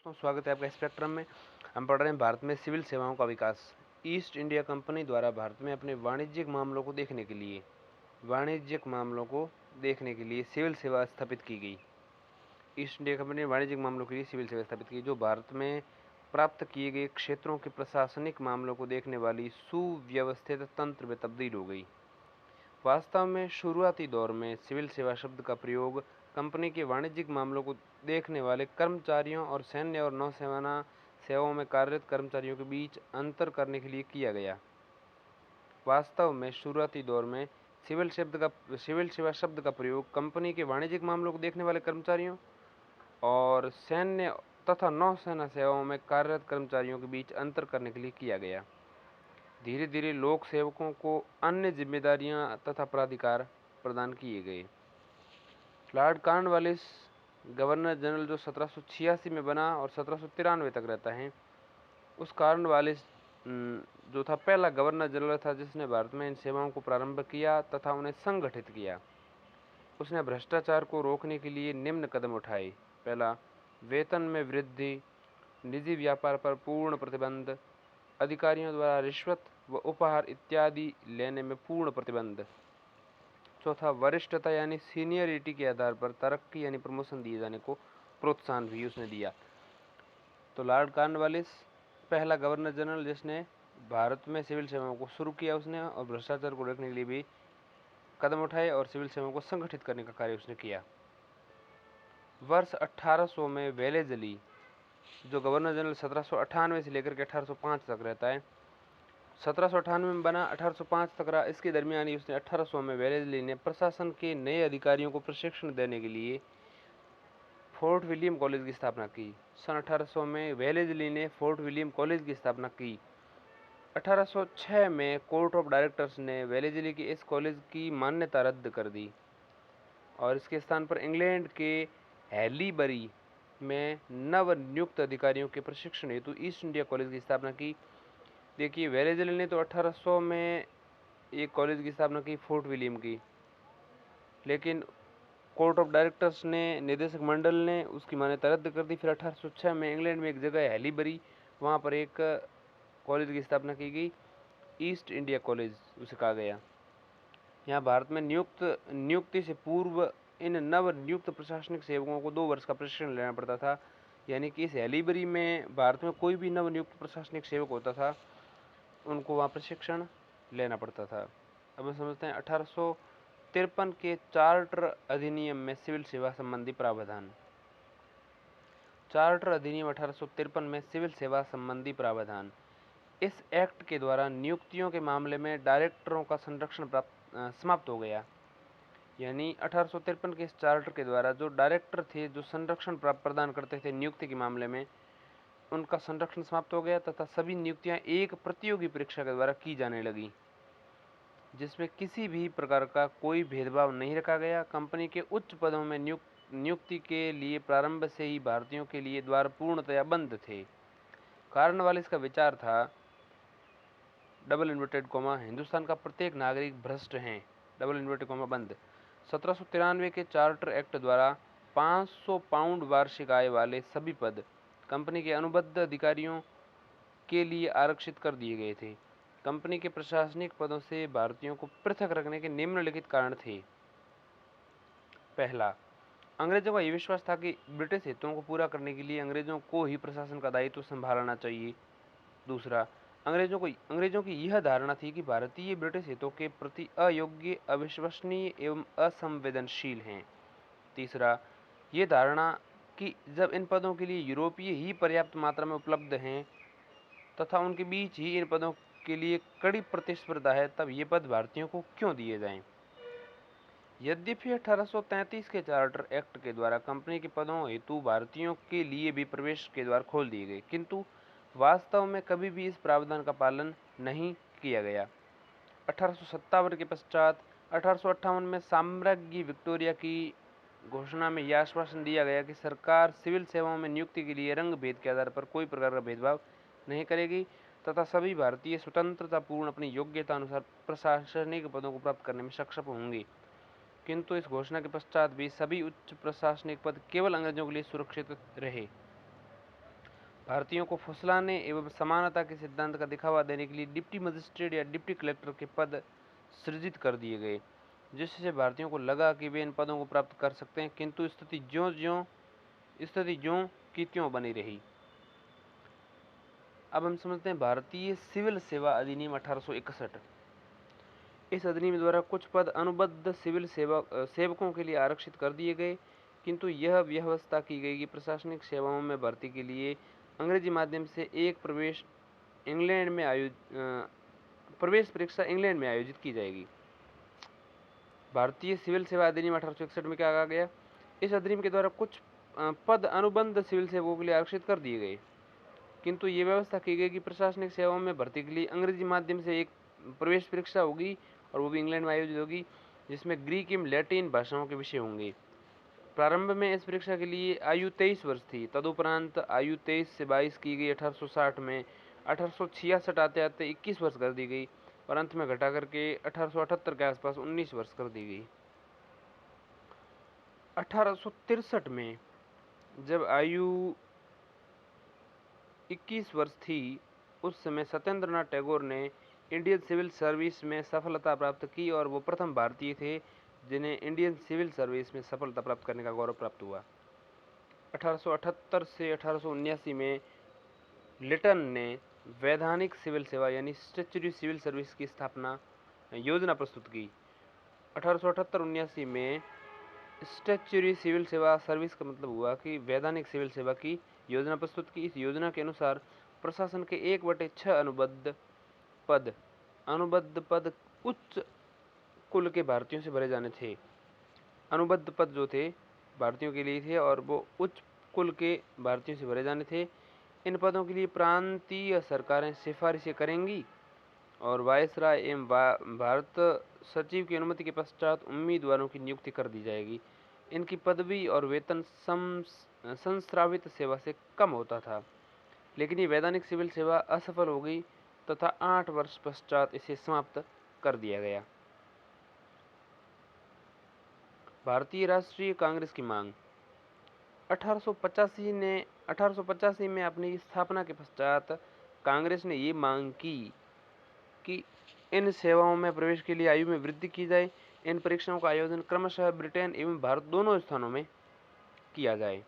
तो स्वागत है आपका स्पेक्ट्रम में। हम पढ़ रहे हैं भारत में सिविल सेवाओं का विकास। ईस्ट इंडिया कंपनी द्वारा भारत में अपने वाणिज्यिक मामलों को देखने के लिए सिविल सेवा स्थापित की गई। ईस्ट इंडिया कंपनी ने वाणिज्यिक मामलों के लिए सिविल सेवा स्थापित की, जो भारत में प्राप्त किए गए क्षेत्रों के प्रशासनिक मामलों को देखने वाली सुव्यवस्थित तंत्र में तब्दील हो गई। वास्तव में शुरुआती दौर में सिविल सेवा शब्द का प्रयोग कंपनी के वाणिज्यिक मामलों को देखने वाले कर्मचारियों और सैन्य और नौसेना सेवाओं में कार्यरत कर्मचारियों के बीच अंतर करने के लिए किया गया। वास्तव में शुरुआती दौर में सिविल सेवा शब्द का प्रयोग कंपनी के वाणिज्यिक मामलों को देखने वाले कर्मचारियों और सैन्य तथा नौसेना सेवाओं में कार्यरत कर्मचारियों के बीच अंतर करने के लिए किया गया। धीरे धीरे लोक सेवकों को अन्य जिम्मेदारियां तथा प्राधिकार प्रदान किए गए। लॉर्ड कॉर्नवालिस गवर्नर जनरल, जो 1786 में बना और 1793 तक रहता है, उस कॉर्नवालिस जो था पहला गवर्नर जनरल था जिसने भारत में इन सेवाओं को प्रारंभ किया तथा उन्हें संगठित किया। उसने भ्रष्टाचार को रोकने के लिए निम्न कदम उठाए। पहला, वेतन में वृद्धि, निजी व्यापार पर पूर्ण प्रतिबंध, अधिकारियों द्वारा रिश्वत व उपहार इत्यादि लेने में पूर्ण प्रतिबंध। चौथा, वरिष्ठता यानी सीनियरिटी के आधार पर तरक्की यानी प्रमोशन दिए जाने को प्रोत्साहन भी उसने दिया। तो लॉर्ड कॉर्नवालिस पहला गवर्नर जनरल जिसने भारत में सिविल सेवाओं को शुरू किया उसने, और भ्रष्टाचार को रोकने के लिए भी कदम उठाए और सिविल सेवाओं को संगठित करने का कार्य उसने किया। वर्ष 1800 में वेलेजली, जो गवर्नर जनरल 1798 से लेकर के 1805 तक रहता है, 1798 में बना, 1805 तक रहा। इसके दरमियान ही उसने 1800 में वेलेजली ने प्रशासन के नए अधिकारियों को प्रशिक्षण देने के लिए फोर्ट विलियम कॉलेज की स्थापना की। सन 1800 में वेलेजली ने फोर्ट विलियम कॉलेज की स्थापना की। 1806 में कोर्ट ऑफ डायरेक्टर्स ने वेलेजली के इस कॉलेज की मान्यता रद्द कर दी और इसके स्थान पर इंग्लैंड के हैलीबरी में नवनियुक्त अधिकारियों के प्रशिक्षण हेतु ईस्ट इंडिया कॉलेज की स्थापना की। देखिए, वेलेजली ने तो 1800 में एक कॉलेज की स्थापना की, फोर्ट विलियम की, लेकिन कोर्ट ऑफ डायरेक्टर्स ने, निदेशक मंडल ने उसकी मान्यता रद्द कर दी। फिर 1806 में इंग्लैंड में एक जगह है हैलीबरी, वहाँ पर एक कॉलेज की स्थापना की गई, ईस्ट इंडिया कॉलेज उसे कहा गया। यहाँ भारत में नियुक्ति से पूर्व इन नव नियुक्त प्रशासनिक सेवकों को 2 वर्ष का प्रशिक्षण लेना पड़ता था। यानी कि इस हैलीबरी में भारत में कोई भी नव नियुक्त प्रशासनिक सेवक होता था, उनको वहाँ प्रशिक्षण लेना पड़ता था। अब हम समझते हैं 1853 के चार्टर अधिनियम में सिविल सेवा संबंधी प्रावधान। चार्टर अधिनियम 1853 में सिविल सेवा संबंधी प्रावधान। इस एक्ट के द्वारा नियुक्तियों के मामले में डायरेक्टरों का संरक्षण समाप्त हो गया। यानी 1853 के इस चार्टर के द्वारा जो डायरेक्टर थे, जो संरक्षण प्रदान करते थे नियुक्ति के मामले में, उनका संरक्षण समाप्त हो गया तथा सभी नियुक्तियां एक प्रतियोगी परीक्षा के द्वारा की जाने लगी, जिसमें किसी भी प्रकार का कोई भेदभाव नहीं रखा गया। कंपनी के उच्च पदों में नियुक्ति के लिए प्रारंभ से ही भारतीयों के लिए द्वार पूर्णतया बंद थे। कॉर्नवालिस का विचार था, डबल इन्वर्टेड कॉमा, हिंदुस्तान का प्रत्येक नागरिक भ्रष्ट है, डबल इन्वर्टेड कॉमा बंद। 1793 के चार्टर एक्ट द्वारा 500 पाउंड वार्षिक आय वाले सभी पद कंपनी के अनुबंध अधिकारियों के लिए आरक्षित कर दिए गए थे। कंपनी के प्रशासनिक पदों से भारतीयों को पृथक रखने के निम्नलिखित कारण थे। पहला, अंग्रेजों का यह विश्वास था कि ब्रिटिश हितों को पूरा करने के लिए अंग्रेजों को ही प्रशासन का दायित्व संभालना चाहिए। दूसरा, अंग्रेजों की यह धारणा थी कि भारतीय ब्रिटिश हितों के प्रति अयोग्य, अविश्वसनीय एवं असंवेदनशील हैं। तीसरा, ये धारणा कि जब इन पदों के लिए यूरोपीय ही पर्याप्त मात्रा में उपलब्ध हैं तथा उनके बीच ही इन पदों के लिए कड़ी प्रतिस्पर्धा है, तब ये पद भारतीयों को क्यों दिए जाएं। यद्यपि 1833 के चार्टर एक्ट के द्वारा कंपनी के पदों हेतु भारतीयों के लिए भी प्रवेश के द्वार खोल दिए गए, किंतु वास्तव में कभी भी इस प्रावधान का पालन नहीं किया गया। 1857 के पश्चात 1858 में साम्राज्ञी विक्टोरिया की घोषणा में यह आश्वासन दिया गया कि सरकार सिविल सेवाओं में नियुक्ति के लिए रंग भेद के आधार पर कोई प्रकार का भेदभाव नहीं करेगी तथा सभी भारतीय स्वतंत्रतापूर्ण अपनी योग्यता अनुसार प्रशासनिक पदों को प्राप्त करने में सक्षम होंगे। किंतु इस घोषणा के पश्चात भी सभी उच्च प्रशासनिक पद केवल अंग्रेजों के लिए सुरक्षित रहे। भारतीयों को फुसलाने एवं समानता के सिद्धांत का दिखावा देने के लिए डिप्टी मजिस्ट्रेट या डिप्टी कलेक्टर के पद सृजित कर दिए गए, जिससे भारतीयों को लगा कि वे इन पदों को प्राप्त कर सकते हैं, किंतु स्थिति ज्यों की त्यों बनी रही। अब हम समझते हैं भारतीय सिविल सेवा अधिनियम 1861। इस अधिनियम द्वारा कुछ पद अनुबद्ध सिविल सेवकों के लिए आरक्षित कर दिए गए, किंतु यह व्यवस्था की गई कि प्रशासनिक सेवाओं में भर्ती के लिए अंग्रेजी माध्यम से एक प्रवेश परीक्षा इंग्लैंड में आयोजित की जाएगी। भारतीय सिविल सेवा अधिनियम 1861 में क्या कहा गया? इस अधिनियम के द्वारा कुछ पद अनुबंध सिविल सेवकों के लिए आरक्षित कर दिए गए, किंतु ये व्यवस्था की गई कि प्रशासनिक सेवाओं में भर्ती के लिए अंग्रेजी माध्यम से एक प्रवेश परीक्षा होगी और वो भी इंग्लैंड में आयोजित होगी, जिसमें ग्रीक एवं लैटिन भाषाओं के विषय होंगे। प्रारंभ में इस परीक्षा के लिए आयु 23 वर्ष थी, तदुपरांत आयु 23 से 22 की गई 1860 में। 1866 आते आते 21 वर्ष कर दी गई और अंत में घटा करके 1878 के आसपास 19 वर्ष कर दी गई। 1863 में जब आयु 21 वर्ष थी, उस समय सत्येंद्रनाथ टैगोर ने इंडियन सिविल सर्विस में सफलता प्राप्त की और वो प्रथम भारतीय थे जिन्हें इंडियन सिविल सर्विस में सफलता प्राप्त करने का गौरव प्राप्त हुआ। 1878 से 1879 में लिटन ने वैधानिक सिविल सेवा यानी स्टैट्यूटरी सिविल सर्विस की स्थापना योजना प्रस्तुत की। 1878-79 में स्टैट्यूटरी सिविल सेवा सर्विस का मतलब हुआ कि वैधानिक सिविल सेवा की योजना प्रस्तुत की। इस योजना के अनुसार प्रशासन के 1/6 अनुबद्ध पद उच्च कुल के भारतीयों से भरे जाने थे। अनुबद्ध पद जो थे भारतीयों के लिए थे और वो उच्च कुल के भारतीयों से भरे जाने थे। इन पदों के लिए प्रांतीय सरकारें सिफारिशें करेंगी और वायसराय एवं भारत सचिव की अनुमति के पश्चात उम्मीदवारों की नियुक्ति कर दी जाएगी। इनकी पदवी और वेतन संस्रावित सेवा से कम होता था, लेकिन ये वैधानिक सिविल सेवा असफल हो गई तथा 8 वर्ष पश्चात इसे समाप्त कर दिया गया। भारतीय राष्ट्रीय कांग्रेस की मांग। 1885 में अपनी स्थापना के पश्चात कांग्रेस ने ये मांग की कि इन सेवाओं में प्रवेश के लिए आयु में वृद्धि की जाए। इन परीक्षाओं का आयोजन क्रमशः ब्रिटेन एवं भारत दोनों स्थानों में किया जाए।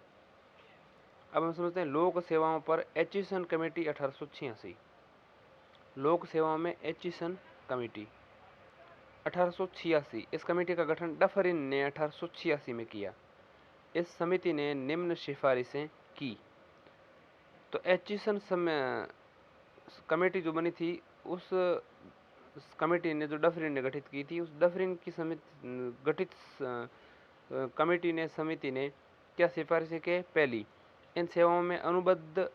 अब हम समझते हैं लोक सेवाओं पर एचिसन कमेटी 1886। लोक सेवाओं में एचिसन कमेटी 1886। इस कमेटी का गठन डफरिन ने 1886 में किया। इस समिति ने निम्न सिफारिशें की। तो एचिसन कमेटी जो बनी थी, उस कमेटी ने जो डफरिन ने गठित की थी, उस डफरिन की गठित समिति ने क्या सिफारिशें की? पहली, इन सेवाओं में अनुबद्ध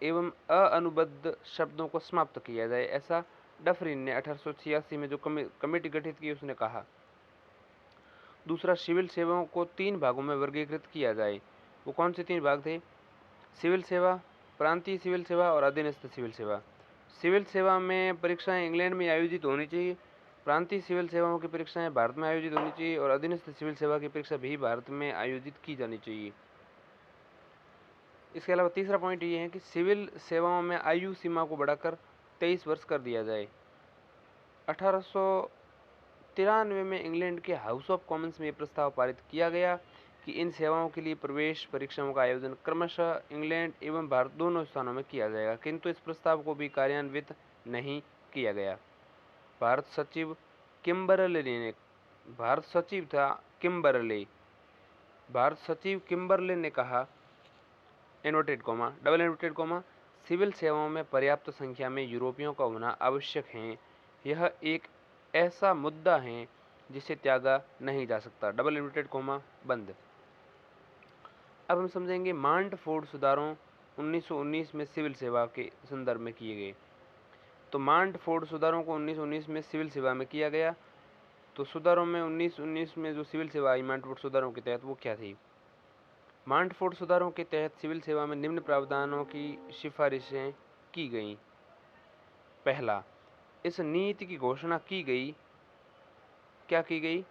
एवं अनुबद्ध शब्दों को समाप्त किया जाए, ऐसा डफरिन ने 1886 में जो कमेटी गठित की उसने कहा। दूसरा, सिविल सेवाओं को 3 भागों में वर्गीकृत किया जाए। वो कौन से 3 भाग थे? सिविल सेवा, प्रांतीय सिविल सेवा और अधीनस्थ सिविल सेवा। सिविल सेवा में परीक्षाएं इंग्लैंड में आयोजित होनी चाहिए, प्रांतीय सिविल सेवाओं की परीक्षाएं भारत में आयोजित होनी चाहिए और अधीनस्थ सिविल सेवा की परीक्षा भी भारत में आयोजित की जानी चाहिए। इसके अलावा तीसरा पॉइंट ये है कि सिविल सेवाओं में आयु सीमा को बढ़ाकर 23 वर्ष कर दिया जाए। 1893 में इंग्लैंड के हाउस ऑफ कॉमन्स में यह प्रस्ताव पारित किया गया कि इन सेवाओं के लिए प्रवेश परीक्षाओं का आयोजन क्रमशः इंग्लैंड एवं भारत दोनों स्थानों में किया जाएगा, किंतु इस प्रस्ताव को भी कार्यान्वित नहीं किया गया। भारत सचिव किम्बरले ने कहा, सिविल सेवाओं में पर्याप्त संख्या में यूरोपियों का होना आवश्यक है। यह एक ऐसा मुद्दा है जिसे त्यागा नहीं जा सकता, बंद। अब हम समझेंगे मांटफोर्ड सुधारों 1919 में सिविल सेवा के संदर्भ में किए गए। तो मांटफोर्ड सुधारों को 1919 में सिविल सेवा में किया गया। तो सुधारों में 1919 में जो सिविल सेवा आई मांटफोर्ड सुधारों के तहत, वो क्या थी? मांटफोर्ड सुधारों के तहत सिविल सेवा में निम्न प्रावधानों की सिफारिशें की गईं। पहला, इस नीति की घोषणा की गई, क्या की गई?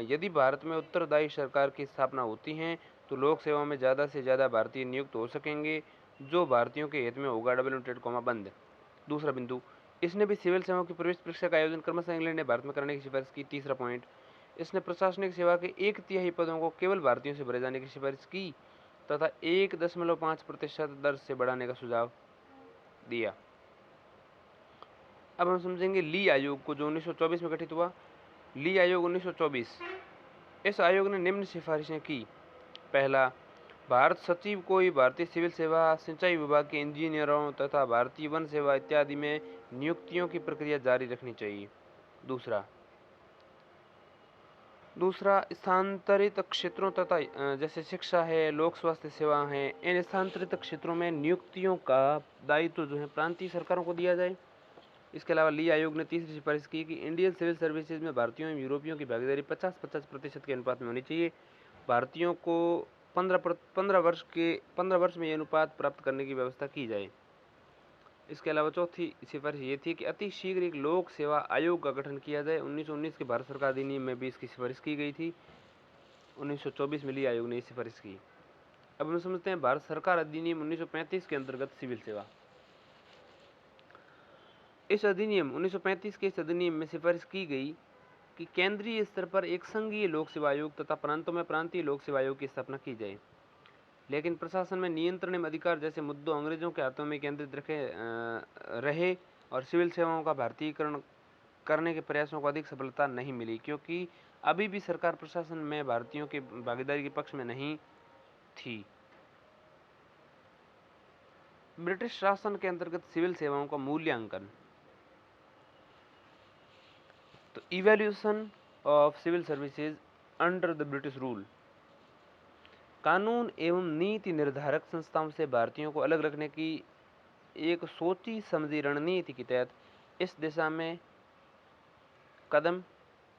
यदि भारत में उत्तरदायी सरकार की स्थापना होती है तो लोक सेवा में ज़्यादा से ज़्यादा भारतीय नियुक्त हो सकेंगे जो भारतीयों के हित में होगा, डबल लिमिटेड कॉमा बंद। दूसरा बिंदु, इसने भी सिविल सेवाओं की प्रवेश परीक्षा का आयोजन क्रमशः इंग्लैंड ने भारत में करने की सिफारिश की। तीसरा पॉइंट, इसने प्रशासनिक सेवा के 1/3 पदों को केवल भारतीयों से भरे जाने की सिफारिश की तथा 1.5% दर से बढ़ाने का सुझाव दिया। अब हम समझेंगे ली आयोग को, जो 1924 में गठित हुआ। ली आयोग 1924, इस आयोग ने निम्न सिफारिशें की। पहला, भारत सचिव को ही भारतीय सिविल सेवा, सिंचाई विभाग के इंजीनियरों तथा भारतीय वन सेवा इत्यादि में नियुक्तियों की प्रक्रिया जारी रखनी चाहिए। दूसरा, स्थानांतरित क्षेत्रों तथा जैसे शिक्षा है, लोक स्वास्थ्य सेवा है, इन स्थानांतरित क्षेत्रों में नियुक्तियों का दायित्व जो है प्रांतीय सरकारों को दिया जाए। इसके अलावा ली आयोग ने तीसरी सिफारिश की कि इंडियन सिविल सर्विसेज में भारतीयों एवं यूरोपियों की भागीदारी 50-50% के अनुपात में होनी चाहिए। भारतीयों को 15 वर्ष में ये अनुपात प्राप्त करने की व्यवस्था की जाए। इसके अलावा चौथी सिफारिश ये थी कि अति शीघ्र एक लोक सेवा आयोग का गठन किया जाए। 1919 के भारत सरकार अधिनियम में भी इसकी सिफारिश की गई थी। 1924 में ली आयोग ने सिफारिश की। अब हम समझते हैं भारत सरकार अधिनियम 1935 के अंतर्गत सिविल सेवा। इस अधिनियम 1935 के इस अधिनियम में सिफारिश की गई कि केंद्रीय स्तर पर एक संघीय लोक सेवा आयोग तथा प्रांतों में प्रांतीय लोक सेवा आयोग की स्थापना की जाए, लेकिन प्रशासन में नियंत्रण एवं अधिकार जैसे मुद्दों अंग्रेजों के हाथों में केंद्रित रहे और सिविल सेवाओं का भारतीयकरण करने के प्रयासों को अधिक सफलता नहीं मिली, क्योंकि अभी भी सरकार प्रशासन में भारतीयों की भागीदारी के पक्ष में नहीं थी। ब्रिटिश शासन के अंतर्गत सिविल सेवाओं का मूल्यांकन। तो evaluation of civil services under the British rule. कानून एवं नीति निर्धारक संस्थाओं से भारतीयों को अलग रखने की एक सोची समझी रणनीति के तहत इस दिशा में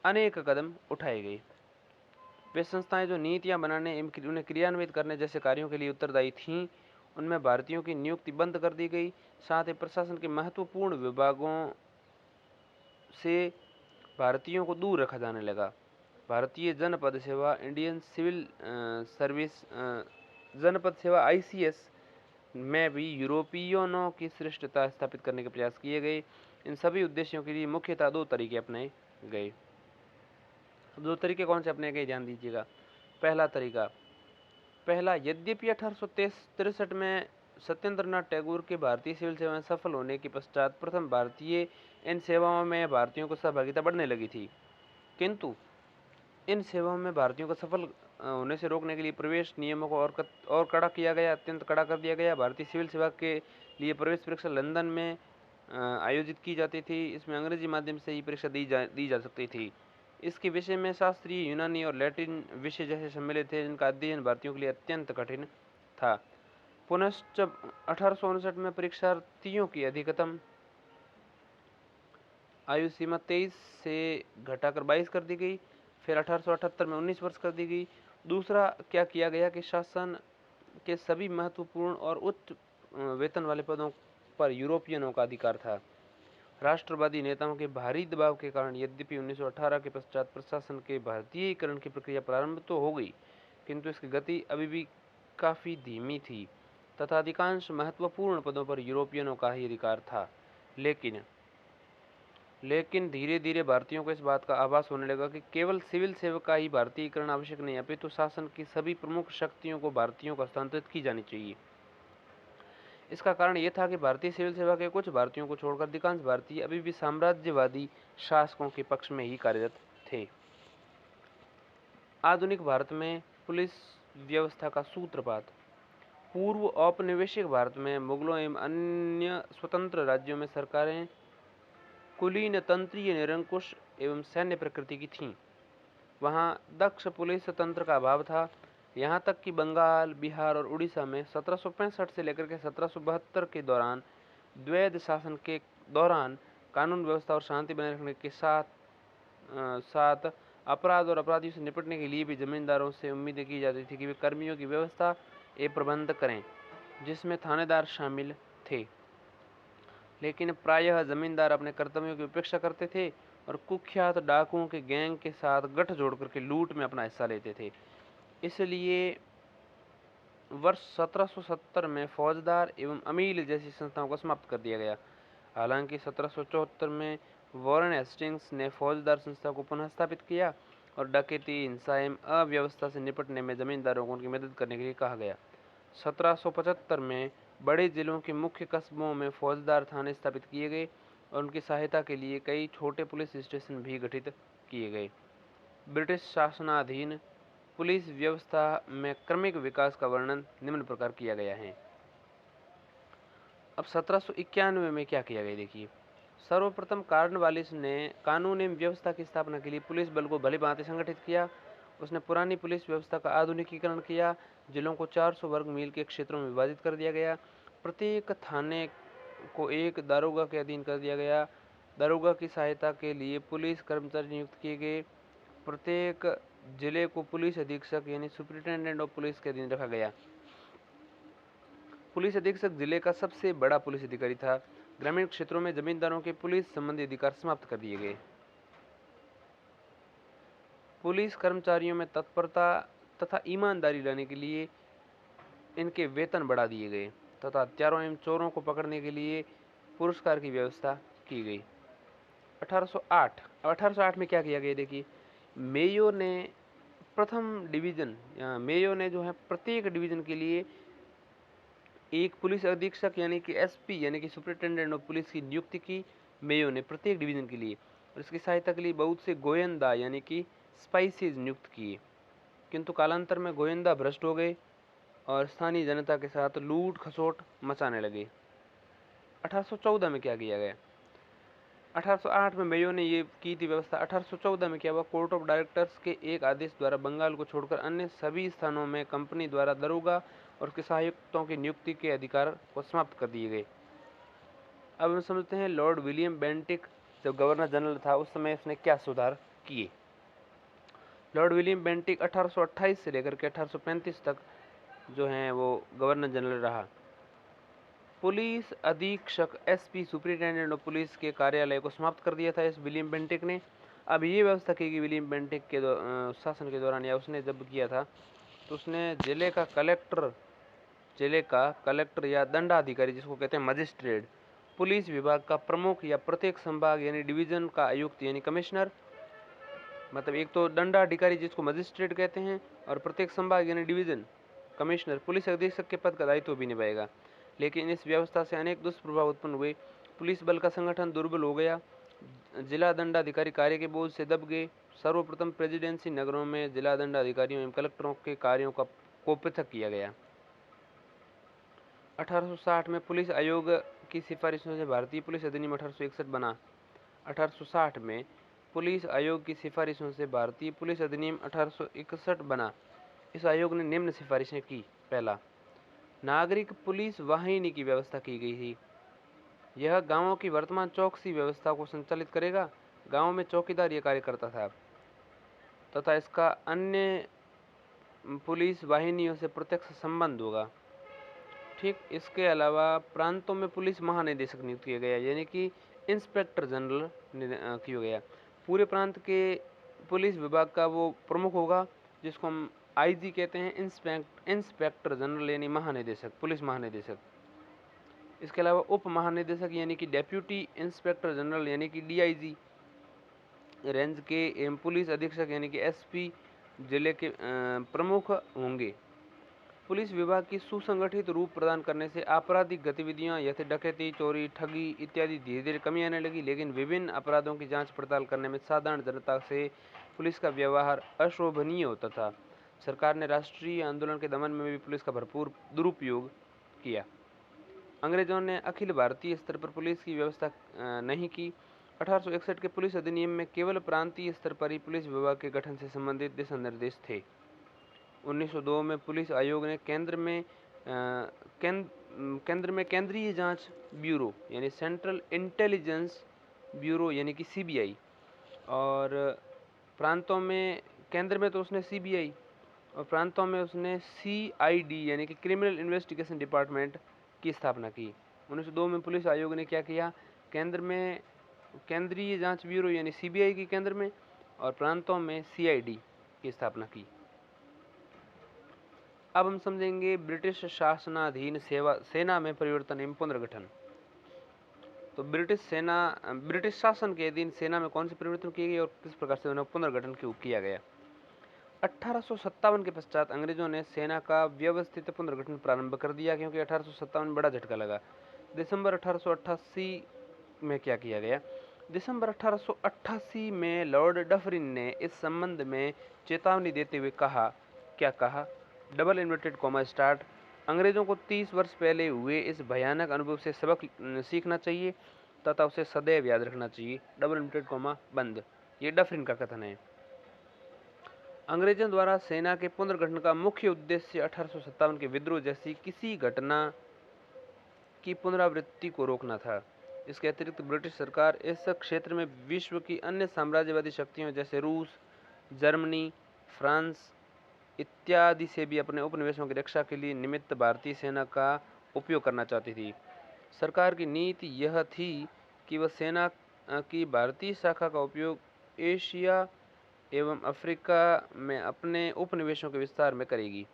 अनेक कदम उठाए गए। वे संस्थाएं जो नीतियां बनाने एवं उन्हें क्रियान्वित करने जैसे कार्यों के लिए उत्तरदायी थीं, उनमें भारतीयों की नियुक्ति बंद कर दी गई। साथ ही प्रशासन के महत्वपूर्ण विभागों से भारतीयों को दूर रखा जाने लगा। भारतीय जनपद सेवा, इंडियन सिविल सर्विस जनपद सेवा ICS में भी यूरोपियनों की श्रेष्ठता स्थापित करने के प्रयास किए गए। इन सभी उद्देश्यों के लिए मुख्यतः 2 तरीके अपनाए गए। 2 तरीके कौन से अपने गए, ध्यान दीजिएगा। पहला, यद्यपि 1863 में सत्येंद्रनाथ टैगोर के भारतीय सिविल सेवाएं सफल होने के पश्चात प्रथम भारतीय इन सेवाओं में भारतीयों को सहभागिता बढ़ने लगी थी, किंतु इन सेवाओं में भारतीयों को सफल होने से रोकने के लिए प्रवेश नियमों को और कड़ा किया गया, अत्यंत कड़ा कर दिया गया। भारतीय सिविल सेवा के लिए प्रवेश परीक्षा लंदन में आयोजित की जाती थी। इसमें अंग्रेजी माध्यम से ही परीक्षा दी जा सकती थी। इसके विषय में शास्त्रीय, यूनानी और लैटिन विषय जैसे सम्मिलित थे, जिनका अध्ययन भारतीयों के लिए अत्यंत कठिन था। पुनश्च 1859 में परीक्षार्थियों की अधिकतम आयु सीमा 23 से घटाकर 22 कर दी गई। फिर 1878 में 19 वर्ष कर दी गई। दूसरा क्या किया गया कि शासन के सभी महत्वपूर्ण और उच्च वेतन वाले पदों पर यूरोपियनों का अधिकार था। राष्ट्रवादी नेताओं के भारी दबाव के कारण यद्यपि 1918 के पश्चात प्रशासन के भारतीयकरण की प्रक्रिया प्रारंभ तो हो गई, किंतु इसकी गति अभी भी काफ़ी धीमी थी तथा अधिकांश महत्वपूर्ण पदों पर यूरोपियनों का ही अधिकार था। लेकिन धीरे धीरे भारतीयों को इस बात का आभास होने लगा कि केवल सिविल सेवा का ही भारतीयकरण आवश्यक नहीं, अपितु शासन की सभी प्रमुख शक्तियों को भारतीयों को हस्तांतरित की जानी चाहिए। इसका कारण यह था कि भारतीय सिविल सेवा के कुछ भारतीयों को छोड़कर अधिकांश भारतीय अभी भी साम्राज्यवादी शासकों के पक्ष में ही कार्यरत थे। आधुनिक भारत में पुलिस व्यवस्था का सूत्रपात। पूर्व औपनिवेशिक भारत में मुगलों एवं अन्य स्वतंत्र राज्यों में सरकारें कुलीन, तंत्रीय, निरंकुश एवं सैन्य प्रकृति की थीं। वहाँ दक्ष पुलिस तंत्र का अभाव था। यहाँ तक कि बंगाल, बिहार और उड़ीसा में 1765 से लेकर के 1772 के दौरान द्वैध शासन के दौरान कानून व्यवस्था और शांति बनाए रखने के साथ अपराध और अपराधियों से निपटने के लिए भी जमींदारों से उम्मीदें की जाती थी कि वे कर्मियों की व्यवस्था एवं प्रबंध करें, जिसमें थानेदार शामिल थे। लेकिन प्रायः जमींदार अपने कर्तव्यों की उपेक्षा करते थे और कुख्यात डाकुओं के गैंग के साथ गठजोड़ करके लूट में अपना हिस्सा लेते थे। इसलिए वर्ष 1770 में फौजदार एवं अमील जैसी संस्थाओं को समाप्त कर दिया गया। हालांकि 1774 में वॉरेन हेस्टिंग्स ने फौजदार संस्था को पुनः स्थापित किया और डकैती, हिंसा एवं अव्यवस्था से निपटने में जमींदारों को उनकी मदद करने के लिए कहा गया। 1775 में बड़े जिलों के मुख्य कस्बों में फौजदार थाने स्थापित किए गए और उनकी सहायता के लिए कई छोटे पुलिस स्टेशन भी गठित किए गए। ब्रिटिश शासनाधीन पुलिस व्यवस्था में क्रमिक विकास का वर्णन निम्न प्रकार किया गया है। अब 1791 में क्या किया गया देखिए। सर्वप्रथम कॉर्नवालिस ने कानून एवं व्यवस्था की स्थापना के लिए पुलिस बल को भली भांति संगठित किया। उसने पुरानी पुलिस व्यवस्था का आधुनिकीकरण किया। जिलों को 400 वर्ग मील के क्षेत्रों में विभाजित कर दिया गया। प्रत्येक थाने को एक दारोगा के अधीन कर दिया गया। दारोगा की सहायता के लिए पुलिस कर्मचारी नियुक्त किए गए। प्रत्येक जिले को पुलिस अधीक्षक यानी सुपरिटेंडेंट ऑफ पुलिस के अधीन रखा गया। पुलिस अधीक्षक जिले का सबसे बड़ा पुलिस अधिकारी था। ग्रामीण क्षेत्रों में जमींदारों के पुलिस संबंधी अधिकार समाप्त कर दिए गए। पुलिस कर्मचारियों में तत्परता तथा ईमानदारी लाने के लिए इनके वेतन बढ़ा दिए गए तथा हत्यारों एवं चोरों को पकड़ने के लिए पुरस्कार की व्यवस्था की गई। 1808 में क्या किया गया देखिए। मेयो ने प्रथम डिवीजन मेयो ने जो है प्रत्येक डिवीजन के लिए एक पुलिस अधीक्षक यानी कि एसपी यानी कि सुपरिटेंडेंट ऑफ पुलिस की नियुक्ति की। मेयो ने प्रत्येक डिवीजन के लिए और इसकी सहायता के लिए बहुत से गोयंदा यानी कि स्पाइसेज नियुक्त किए। किंतु कालांतर में गोयंदा भ्रष्ट हो गए और स्थानीय जनता के साथ लूट खसोट मचाने लगे। 1814 में क्या किया गया। 1808 में मेयो ने ये की थी व्यवस्था। 1814 में क्या हुआ, कोर्ट ऑफ डायरेक्टर्स के एक आदेश द्वारा बंगाल को छोड़कर अन्य सभी स्थानों में कंपनी द्वारा दरोगा और उसके सहायकों की नियुक्ति के अधिकार को समाप्त कर दिए गए। अब हम समझते हैं लॉर्ड विलियम बेंटिक जब गवर्नर जनरल था उस समय उसने क्या सुधार किए। लॉर्ड विलियम बेंटिक 1828 से लेकर के 1835 तक जो है वो गवर्नर जनरल रहा। पुलिस अधीक्षक एसपी सुपरिटेंडेंट ऑफ पुलिस के कार्यालय को समाप्त कर दिया था इस विलियम बेंटिक ने। अब ये व्यवस्था की गई विलियम बेंटिक के शासन के दौरान या उसने जब किया था तो उसने जिले का कलेक्टर या दंडाधिकारी जिसको कहते हैं मजिस्ट्रेट, पुलिस विभाग का प्रमुख या प्रत्येक संभाग यानी डिवीजन का आयुक्त यानी कमिश्नर, मतलब एक तो दंडाधिकारी जिसको मजिस्ट्रेट कहते हैं और प्रत्येक संभाग यानी डिवीजन कमिश्नर पुलिस अधीक्षक के पद का दायित्व भी निभाएगा। लेकिन इस व्यवस्था से अनेक दुष्प्रभाव उत्पन्न हुए। पुलिस बल का संगठन दुर्बल हो गया। जिला दंडाधिकारी कार्य के बोझ से दब गए। सर्वप्रथम प्रेसिडेंसी नगरों में जिला दंडाधिकारियों एवं कलेक्टरों के कार्यों को पृथक किया गया। 1860 में पुलिस आयोग की सिफारिशों से भारतीय पुलिस अधिनियम 1861 बना। 1860 में पुलिस आयोग की सिफारिशों से भारतीय पुलिस अधिनियम 1861 बना। इस आयोग ने निम्न सिफारिशें की। पहला, नागरिक पुलिस वाहिनी की व्यवस्था की गई थी। यह गांवों की वर्तमान चौकसी व्यवस्था को संचालित करेगा। गांव में चौकीदार यह कार्य करता था तथा इसका अन्य पुलिस वाहिनियों से प्रत्यक्ष संबंध होगा। ठीक, इसके अलावा प्रांतों में पुलिस महानिदेशक नियुक्त किया गया यानी कि इंस्पेक्टर जनरल किया गया। पूरे प्रांत के पुलिस विभाग का वो प्रमुख होगा जिसको हम आईजी कहते हैं, इंस्पेक्टर जनरल यानी महानिदेशक, पुलिस महानिदेशक। इसके अलावा उप महानिदेशक यानी कि डेप्यूटी इंस्पेक्टर जनरल यानी कि डीआईजी रेंज के एवं पुलिस अधीक्षक यानी कि एसपी जिले के प्रमुख होंगे। पुलिस विभाग की सुसंगठित रूप प्रदान करने से आपराधिक गतिविधियां जैसे डकैती, चोरी, ठगी इत्यादि धीरे धीरे कमी आने लगी। लेकिन विभिन्न अपराधों की जांच पड़ताल करने में साधारण जनता से पुलिस का व्यवहार अशोभनीय होता था। सरकार ने राष्ट्रीय आंदोलन के दमन में भी पुलिस का भरपूर दुरुपयोग किया। अंग्रेजों ने अखिल भारतीय स्तर पर पुलिस की व्यवस्था नहीं की। 1861 के पुलिस अधिनियम में केवल प्रांतीय स्तर पर ही पुलिस विभाग के गठन से संबंधित दिशा निर्देश थे। 1902 में पुलिस आयोग ने केंद्र में केंद्रीय जांच ब्यूरो यानी सेंट्रल इंटेलिजेंस ब्यूरो यानी कि सीबीआई और प्रांतों में, केंद्र में तो उसने सीबीआई और प्रांतों में उसने सीआईडी यानी कि क्रिमिनल इन्वेस्टिगेशन डिपार्टमेंट की स्थापना की। 1902 में पुलिस आयोग ने क्या किया, केंद्र में केंद्रीय जांच ब्यूरो यानी सीबीआई की केंद्र में और प्रांतों में सीआईडी की स्थापना की। अब हम समझेंगे ब्रिटिश शासनाधीन सेना में परिवर्तन एवं पुनर्गठन। तो ब्रिटिश शासन के अधीन सेना में कौन से परिवर्तन किए गए और किस प्रकार से उन्हें पुनर्गठन किया गया। 1857 के पश्चात अंग्रेजों ने सेना का व्यवस्थित पुनर्गठन प्रारंभ कर दिया, क्योंकि 1857 में बड़ा झटका लगा। दिसंबर 1888 में क्या किया गया। दिसंबर 1888 में लॉर्ड डफरिन ने इस संबंध में चेतावनी देते हुए कहा, क्या कहा, डबल इन्वर्टेड कॉमा स्टार्ट, अंग्रेजों को 30 वर्ष पहले हुए इस भयानक अनुभव से सबक सीखना चाहिए तथा उसे सदैव याद रखना चाहिए, डबल इन्वर्टेड कॉमा बंद। ये डफरिन का कथन है। अंग्रेजों द्वारा सेना के पुनर्गठन का मुख्य उद्देश्य 1857 के विद्रोह जैसी किसी घटना की पुनरावृत्ति को रोकना था। इसके अतिरिक्त ब्रिटिश सरकार इस क्षेत्र में विश्व की अन्य साम्राज्यवादी शक्तियों जैसे रूस, जर्मनी, फ्रांस इत्यादि से भी अपने उपनिवेशों की रक्षा के लिए निमित्त भारतीय सेना का उपयोग करना चाहती थी। सरकार की नीति यह थी कि वह सेना की भारतीय शाखा का उपयोग एशिया एवं अफ्रीका में अपने उपनिवेशों के विस्तार में करेगी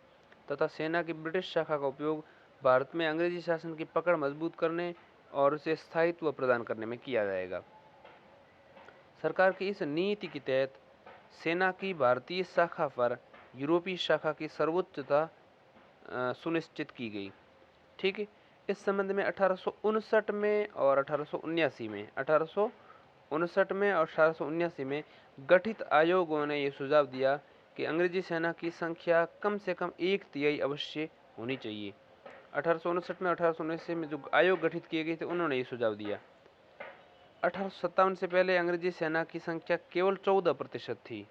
तथा सेना की ब्रिटिश शाखा का उपयोग भारत में अंग्रेजी शासन की पकड़ मजबूत करने और उसे स्थायित्व प्रदान करने में किया जाएगा। सरकार की इस नीति के तहत सेना की भारतीय शाखा पर यूरोपीय शाखा की सर्वोच्चता सुनिश्चित की गई। ठीक है। इस संबंध में 1859 में और 1879 में 1859 में गठित आयोगों ने यह सुझाव दिया कि अंग्रेजी सेना की संख्या कम से कम 1/3 अवश्य होनी चाहिए। 1859 में 1879 में जो आयोग गठित किए गए थे उन्होंने ये सुझाव दिया। 1857 से पहले अंग्रेजी सेना की संख्या केवल 14% थी।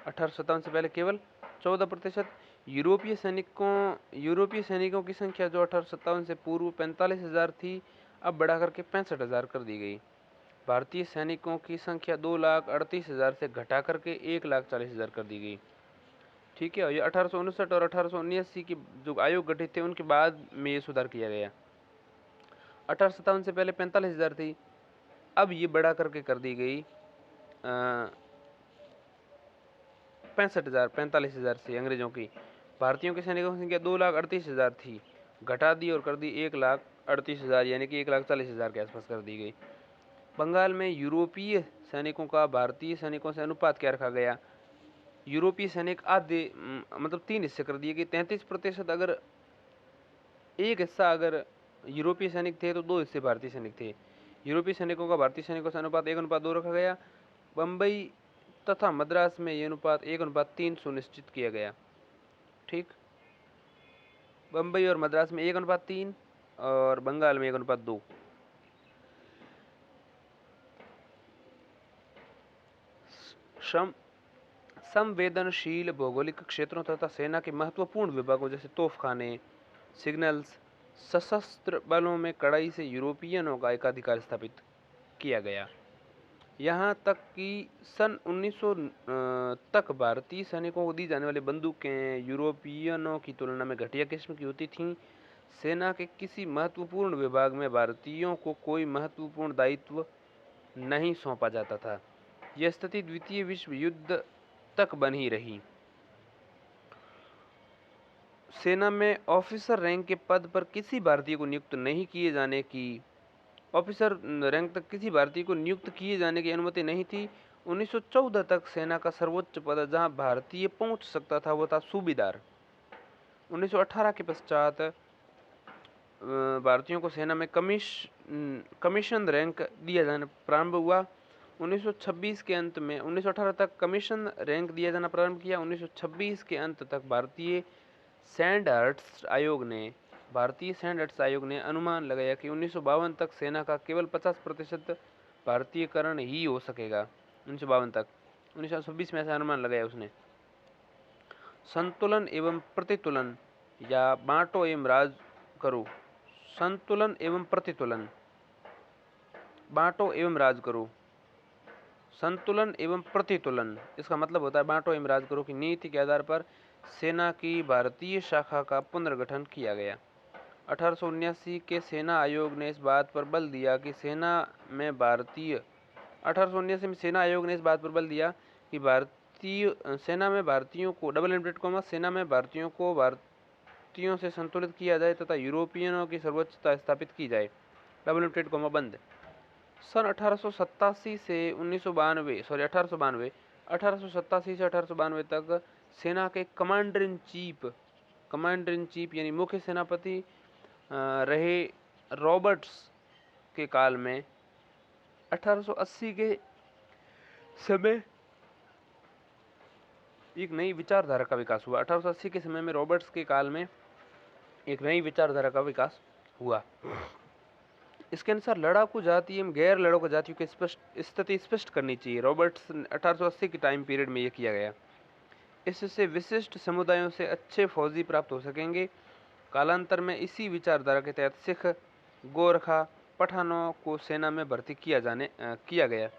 1857 से पहले केवल 14%। यूरोपीय सैनिकों की संख्या जो 1857 से पूर्व 45,000 थी, अब बढ़ाकर के 65,000 कर दी गई। भारतीय सैनिकों की संख्या 2,38,000 से घटा करके 1,40,000 कर दी गई। ठीक है। ये 1859 और 1879 की जो आयोग गठित थे उनके बाद में ये सुधार किया गया। 1857 से पहले 45,000 थी, अब ये बढ़ा करके कर दी गई 45,000 से अंग्रेजों की। भारतीयों के सैनिकों की संख्या 2,38,000 थी, घटा दी और कर दी 1,38,000 यानी कि 1,40,000 के आसपास कर दी गई। बंगाल में यूरोपीय सैनिकों का भारतीय सैनिकों से अनुपात क्या रखा गया। यूरोपीय सैनिक आधे मतलब 3 हिस्से कर दिए गए। 33% अगर एक हिस्सा अगर यूरोपीय सैनिक थे तो 2 हिस्से भारतीय सैनिक थे। यूरोपीय सैनिकों का भारतीय सैनिकों से अनुपात 1:2 रखा गया। बम्बई तथा मद्रास में यह अनुपात 1:3 सुनिश्चित किया गया। ठीक। बम्बई और मद्रास में 1:3 और बंगाल में 1:2। संवेदनशील भौगोलिक क्षेत्रों तथा सेना के महत्वपूर्ण विभागों जैसे तोपखाने, सिग्नल्स, सशस्त्र बलों में कड़ाई से यूरोपियनों का एकाधिकार स्थापित किया गया। यहाँ तक कि सन 1900 तक भारतीय सैनिकों को दी जाने वाली बंदूकें यूरोपियनों की तुलना में घटिया किस्म की होती थीं। सेना के किसी महत्वपूर्ण विभाग में भारतीयों को कोई महत्वपूर्ण दायित्व नहीं सौंपा जाता था। यह स्थिति द्वितीय विश्व युद्ध तक बनी रही। सेना में ऑफिसर रैंक के पद पर किसी भारतीय को नियुक्त नहीं किए जाने की ऑफिसर रैंक तक किसी भारतीय को नियुक्त किए जाने की अनुमति नहीं थी। 1914 तक सेना का सर्वोच्च पद जहां भारतीय पहुंच सकता था वो था सूबेदार। 1918 के पश्चात भारतीयों को सेना में कमीशन रैंक दिया जाना प्रारंभ हुआ। 1918 तक कमीशन रैंक दिया जाना प्रारंभ किया। 1926 के अंत तक भारतीय सैंडहर्ट्स आयोग ने अनुमान लगाया कि 1952 तक सेना का केवल 50% भारतीयकरण ही हो सकेगा। 1952 तक। 1926 में ऐसा अनुमान लगाया उसने। संतुलन एवं प्रतितुलन या बांटो एवं राज करो। संतुलन एवं प्रतितुलन, बांटो एवं राज करो। संतुलन एवं प्रतितुलन इसका मतलब होता है बांटो एवं राज करो की नीति के आधार पर सेना की भारतीय शाखा का पुनर्गठन किया गया। 1879 के सेना आयोग ने इस बात पर बल दिया कि सेना में भारतीयों को डबल इन्वर्टेड कॉमा सेना में भारतीयों को शक्तियों से संतुलित किया जाए तथा यूरोपियनों की सर्वोच्चता स्थापित की जाए। डबल लिमिटेड कोमा बंद। सन 1887 से 1992 सॉरी 1887 से 1892 तक सेना के कमांडर इन चीफ यानी मुख्य सेनापति रहे रॉबर्ट्स के काल में 1880 के समय एक नई विचारधारा का विकास हुआ। 1880 के समय में रॉबर्ट्स के काल में एक नई विचारधारा का विकास हुआ। इसके अनुसार लड़ाकू जाति एवं गैर लड़ाकू जातियों की स्थिति स्पष्ट करनी चाहिए। रॉबर्ट्स 1880 के टाइम पीरियड में यह किया गया। इससे विशिष्ट समुदायों से अच्छे फौजी प्राप्त हो सकेंगे। कालांतर में इसी विचारधारा के तहत सिख, गोरखा, पठानों को सेना में भर्ती किया गया।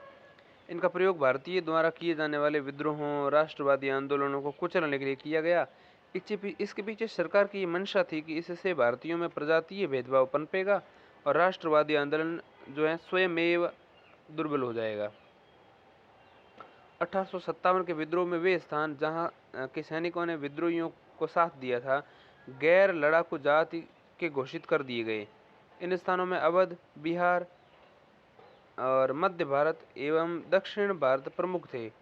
इनका प्रयोग भारतीय द्वारा किए जाने वाले विद्रोहों, राष्ट्रवादी आंदोलनों को कुचलने के लिए किया गया। इसके पीछे सरकार की मंशा थी कि इससे भारतीयों में प्रजातीय भेदभाव पनपेगा और राष्ट्रवादी आंदोलन जो है स्वयमेव दुर्बल हो जाएगा। 1857 के विद्रोह में वे स्थान जहां के सैनिकों ने विद्रोहियों को साथ दिया था, गैर लड़ाकू जाति के घोषित कर दिए गए। इन स्थानों में अवध, बिहार और मध्य भारत एवं दक्षिण भारत प्रमुख थे।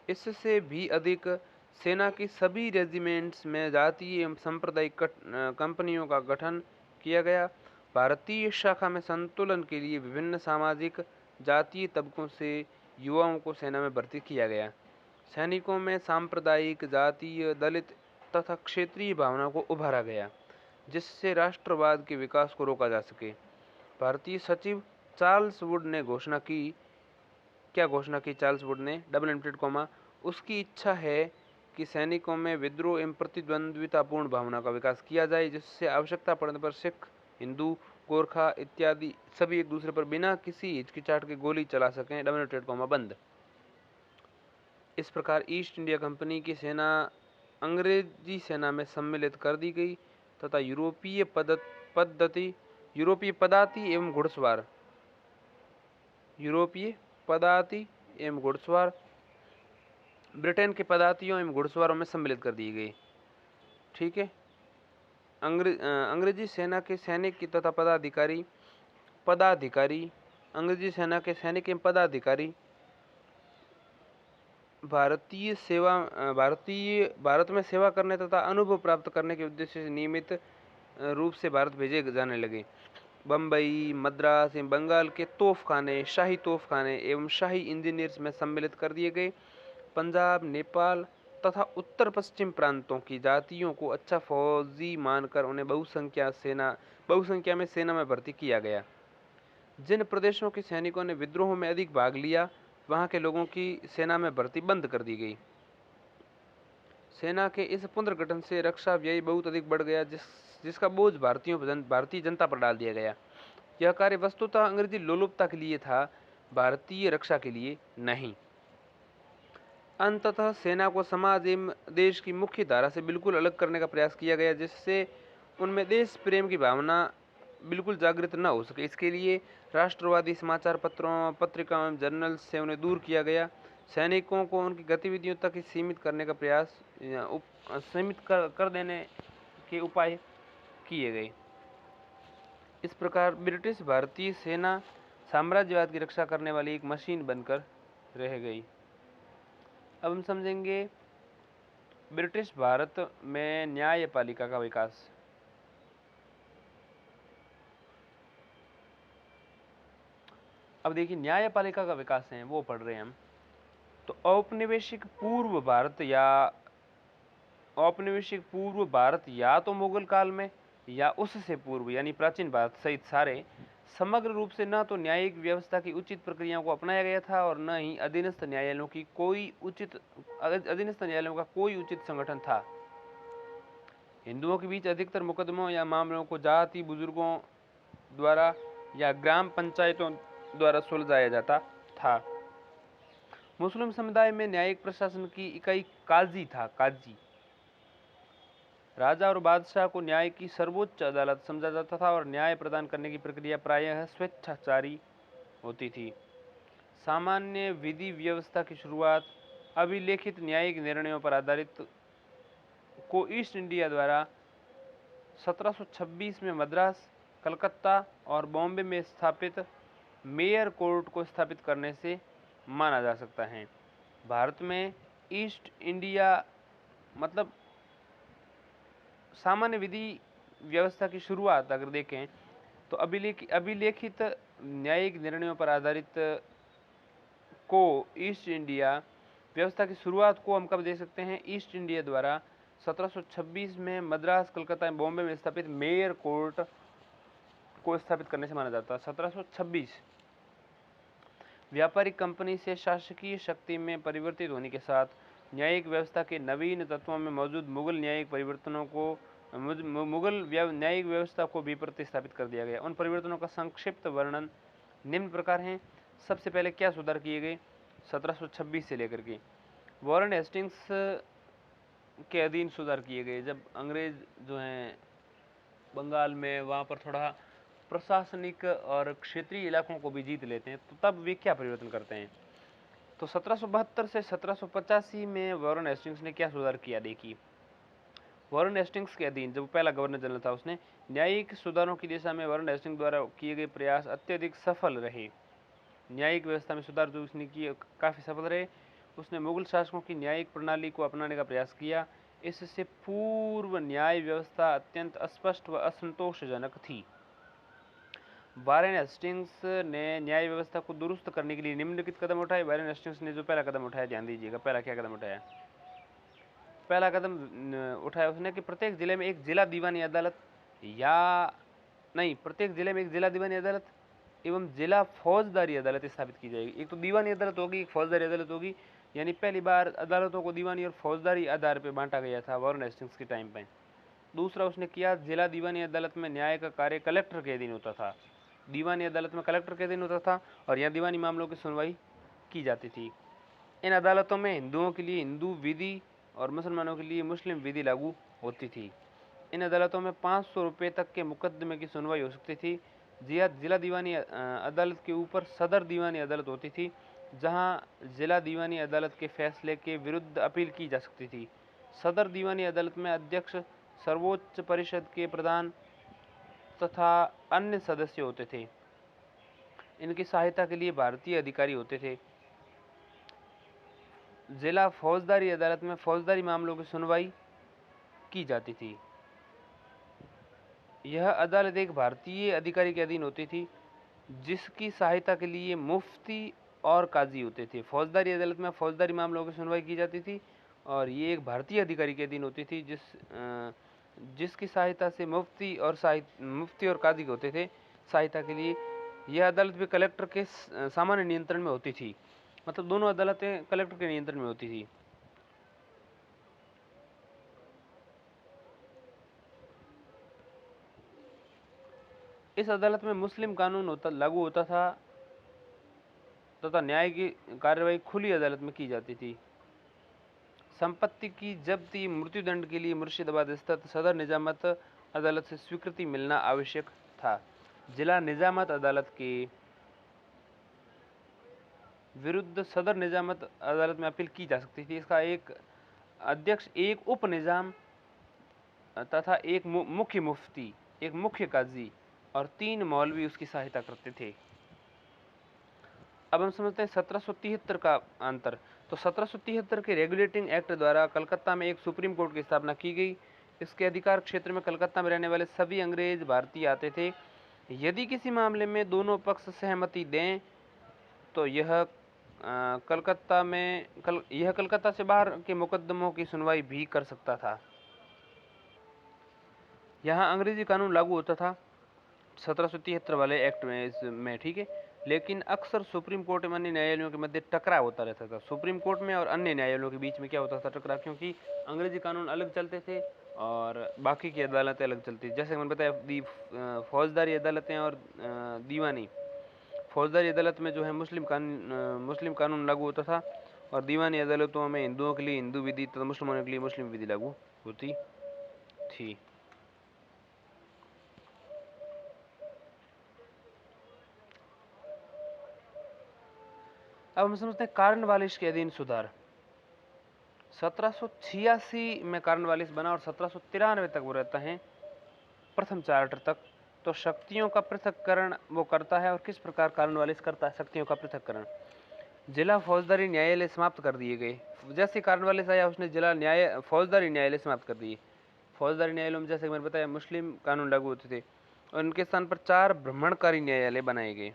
इससे भी अधिक सेना की सभी रेजिमेंट्स में जातीय एवं सांप्रदायिक कंपनियों का गठन किया गया। भारतीय शाखा में संतुलन के लिए विभिन्न सामाजिक जातीय तबकों से युवाओं को सेना में भर्ती किया गया। सैनिकों में सांप्रदायिक, जातीय, दलित तथा क्षेत्रीय भावना को उभारा गया, जिससे राष्ट्रवाद के विकास को रोका जा सके। भारतीय सचिव चार्ल्स वुड ने घोषणा की, क्या घोषणा की चार्ल्स वुड ने? डबल लिमिटेड कोमा, उसकी इच्छा है कि सैनिकों में विद्रोह एवं प्रतिद्वंद्वितापूर्ण भावना का विकास किया जाए, जिससे आवश्यकता पड़ने पर सिख, हिंदू, गोरखा इत्यादि सभी एक दूसरे पर बिना किसी हिचकिचाहट के गोली चला सकें। डबल लिमिटेड कोमा बंद। इस प्रकार ईस्ट इंडिया कंपनी की सेना अंग्रेजी सेना में सम्मिलित कर दी गई तथा यूरोपीय पदाती एवं घुड़सवार ब्रिटेन के पदातियों एवं घुड़सवारों में सम्मिलित कर दी गई। ठीक है। अंग्रेजी सेना के सैनिक तथा पदाधिकारी अंग्रेजी सेना के सैनिक एवं पदाधिकारी भारत में सेवा करने तथा अनुभव प्राप्त करने के उद्देश्य से नियमित रूप से भारत भेजे जाने लगे। बम्बई, मद्रास एवं बंगाल के शाही तोपखाने एवं शाही इंजीनियर्स में सम्मिलित कर दिए गए। पंजाब, नेपाल तथा उत्तर पश्चिम प्रांतों की जातियों को अच्छा फौजी मानकर उन्हें बहुसंख्या में सेना में भर्ती किया गया। जिन प्रदेशों के सैनिकों ने विद्रोह में अधिक भाग लिया, वहां के लोगों की सेना में भर्ती बंद कर दी गई। सेना के इस पुनर्गठन से रक्षा व्यय बहुत अधिक बढ़ गया, जिसका बोझ भारतीय जनता पर डाल दिया गया। यह कार्य वस्तुतः अंग्रेजी लोलुपता के लिए था, भारतीय रक्षा के लिए नहीं। अंततः सेना को समाज एवं देश की मुख्य धारा से बिल्कुल अलग करने का प्रयास किया गया, जिससे उनमें देश प्रेम की भावना बिल्कुल जागृत न हो सके। इसके लिए राष्ट्रवादी समाचार पत्रों, पत्रिकाओं एवं जर्नल्स से उन्हें दूर किया गया। सैनिकों को उनकी गतिविधियों तक ही सीमित करने का प्रयास कर देने के उपाय किए गए। इस प्रकार ब्रिटिश भारतीय सेना साम्राज्यवाद की रक्षा करने वाली एक मशीन बनकर रह गई। अब हम समझेंगे ब्रिटिश भारत में न्यायपालिका का विकास। अब देखिए न्यायपालिका का विकास है वो पढ़ रहे हैं हम। तो औपनिवेशिक पूर्व भारत या तो मुगल काल में या उससे पूर्व यानी प्राचीन भारत सहित सारे समग्र रूप से न तो न्यायिक व्यवस्था की उचित प्रक्रियाओं को अपनाया गया था और न ही अधीनस्थ न्यायालयों का कोई उचित संगठन था। हिंदुओं के बीच अधिकतर मुकदमों या मामलों को जाति बुजुर्गों द्वारा या ग्राम पंचायतों द्वारा सुलझाया जाता था। मुस्लिम समुदाय में न्यायिक प्रशासन की इकाई काजी था। राजा और बादशाह को न्याय की सर्वोच्च अदालत समझा जाता था और न्याय प्रदान करने की प्रक्रिया प्रायः स्वेच्छाचारी होती थी। सामान्य विधि व्यवस्था की शुरुआत अभिलेखित न्यायिक निर्णयों पर आधारित को ईस्ट इंडिया द्वारा 1726 में मद्रास, कलकत्ता और बॉम्बे में स्थापित मेयर कोर्ट को स्थापित करने से माना जा सकता है। भारत में ईस्ट इंडिया मतलब सामान्य विधि व्यवस्था की शुरुआत अगर देखें तो अभिलेखित न्यायिक निर्णयों पर आधारित को ईस्ट इंडिया व्यवस्था की शुरुआत को हम कब देख सकते हैं? ईस्ट इंडिया द्वारा 1726 में मद्रास, कलकत्ता एवं बॉम्बे में स्थापित मेयर कोर्ट को स्थापित करने से माना जाता है। 1726 व्यापारिक कंपनी से शासकीय शक्ति में परिवर्तित होने के साथ न्यायिक व्यवस्था के नवीन तत्वों में मौजूद मुगल न्यायिक परिवर्तनों को न्यायिक व्यवस्था को भी प्रतिस्थापित कर दिया गया। उन परिवर्तनों का संक्षिप्त वर्णन निम्न प्रकार है। सबसे पहले क्या सुधार किए गए 1726 से लेकर के? वॉरेन हेस्टिंग्स के अधीन सुधार किए गए। जब अंग्रेज जो हैं बंगाल में वहाँ पर थोड़ा प्रशासनिक और क्षेत्रीय इलाकों को भी जीत लेते हैं तो तब वे क्या परिवर्तन करते हैं? तो 1772 से 1785 में वॉरेन हेस्टिंग्स ने क्या सुधार किया? देखिए, वॉरेन हेस्टिंग्स के अधीन जब पहला गवर्नर जनरल था उसने न्यायिक सुधारों की दिशा में वॉरेन हेस्टिंग्स द्वारा किए गए प्रयास अत्यधिक सफल रहे। न्यायिक व्यवस्था में सुधार जो उसने किए काफ़ी सफल रहे। उसने मुगल शासकों की न्यायिक प्रणाली को अपनाने का प्रयास किया। इससे पूर्व न्याय व्यवस्था अत्यंत अस्पष्ट व असंतोषजनक थी। वॉरेन हेस्टिंग्स ने न्याय व्यवस्था को दुरुस्त करने के लिए निम्नलिखित कदम उठाए। वॉरेन हेस्टिंग्स ने जो पहला कदम उठाया, ध्यान दीजिएगा, पहला क्या कदम उठाया? पहला कदम उठाया उसने कि प्रत्येक जिले में एक जिला दीवानी अदालत प्रत्येक जिले में एक जिला दीवानी अदालत एवं जिला फौजदारी अदालत स्थापित की जाएगी। एक तो दीवानी अदालत होगी, एक फौजदारी अदालत होगी, यानी पहली बार अदालतों को दीवानी और फौजदारी आधार पर बांटा गया था वॉरेन हेस्टिंग्स के टाइम पे। दूसरा उसने किया, जिला दीवानी अदालत में न्याय का कार्य कलेक्टर के अधीन होता था। दीवानी अदालत में कलेक्टर के अधीन होता था और यहाँ दीवानी मामलों की सुनवाई की जाती थी। इन अदालतों में हिंदुओं के लिए हिंदू विधि और मुसलमानों के लिए मुस्लिम विधि लागू होती थी। इन अदालतों में 500 रुपये तक के मुकदमे की सुनवाई हो सकती थी। जिला दीवानी अदालत के ऊपर सदर दीवानी अदालत होती थी, जहां जिला दीवानी अदालत के फैसले के विरुद्ध अपील की जा सकती थी। सदर दीवानी अदालत में अध्यक्ष, सर्वोच्च परिषद के प्रधान तथा अन्य सदस्य होते थे। इनकी सहायता के लिए भारतीय अधिकारी होते थे। जिला फौजदारी अदालत में फौजदारी मामलों की सुनवाई की जाती थी। यह अदालत एक भारतीय अधिकारी के अधीन होती थी, जिसकी सहायता के लिए मुफ्ती और काजी होते थे। फौजदारी अदालत में फौजदारी मामलों की सुनवाई की जाती थी और ये एक भारतीय अधिकारी के अधीन होती थी, जिसकी सहायता से मुफ्ती और काजी होते थे सहायता के लिए। यह अदालत भी कलेक्टर के सामान्य नियंत्रण में होती थी। मतलब दोनों अदालतें कलेक्टर के नियंत्रण में होती थी। इस अदालत में मुस्लिम कानून लागू होता था तथा न्याय की कार्यवाही खुली अदालत में की जाती थी। संपत्ति की जब्ती, मृत्युदंड के लिए मुर्शिदाबाद स्थित सदर निजामत अदालत से स्वीकृति मिलना आवश्यक था। जिला निजामत अदालत के विरुद्ध सदर निजामत अदालत में अपील की जा सकती थी। इसका एक अध्यक्ष, एक उप निजाम तथा एक मुख्य मुफ्ती, एक मुख्य काजी और 3 मौलवी उसकी सहायता करते थे। अब हम समझते हैं 1773 का अंतर। तो 1773 के रेगुलेटिंग एक्ट द्वारा कलकत्ता में एक सुप्रीम कोर्ट की स्थापना की गई। इसके अधिकार क्षेत्र में कलकत्ता में रहने वाले सभी अंग्रेज भारतीय आते थे। यदि किसी मामले में दोनों पक्ष सहमति दें तो यह कलकत्ता से बाहर के मुकदमों की सुनवाई भी कर सकता था। यहाँ अंग्रेजी कानून लागू होता था 1773 वाले एक्ट में, ठीक है, लेकिन अक्सर सुप्रीम कोर्ट में अन्य न्यायालयों के मध्य टकराव होता रहता था। सुप्रीम कोर्ट में और अन्य न्यायालयों के बीच में क्या होता था? टकराव, क्योंकि अंग्रेजी कानून अलग चलते थे और बाकी की अदालतें अलग चलती थी। जैसे मैंने बताया, फौजदारी अदालतें और दीवानी। फौजदारी अदालत में जो है मुस्लिम कानून लागू होता था और दीवानी अदालतों में हिंदुओं के लिए हिंदू विधि तथा मुसलमानों के लिए मुस्लिम विधि लागू होती थी। अब हम समझते हैं कॉर्नवालिस के अधीन सुधार। 1786 में कॉर्नवालिस बना और 1793 तक वो रहता है। प्रथम चार्टर तक। तो शक्तियों का पृथक्करण वो करता है, और किस प्रकार कार्नवालिस करता है शक्तियों का पृथक्करण। जिला फौजदारी न्यायालय समाप्त कर दिए गए। जैसे कार्नवालिस आया उसने जिला फौजदारी न्यायालय समाप्त कर दिए। फौजदारी न्यायालयों में जैसे मैंने बताया मुस्लिम कानून लागू होते थे, और इनके स्थान पर 4 भ्रमणकारी न्यायालय बनाए गए।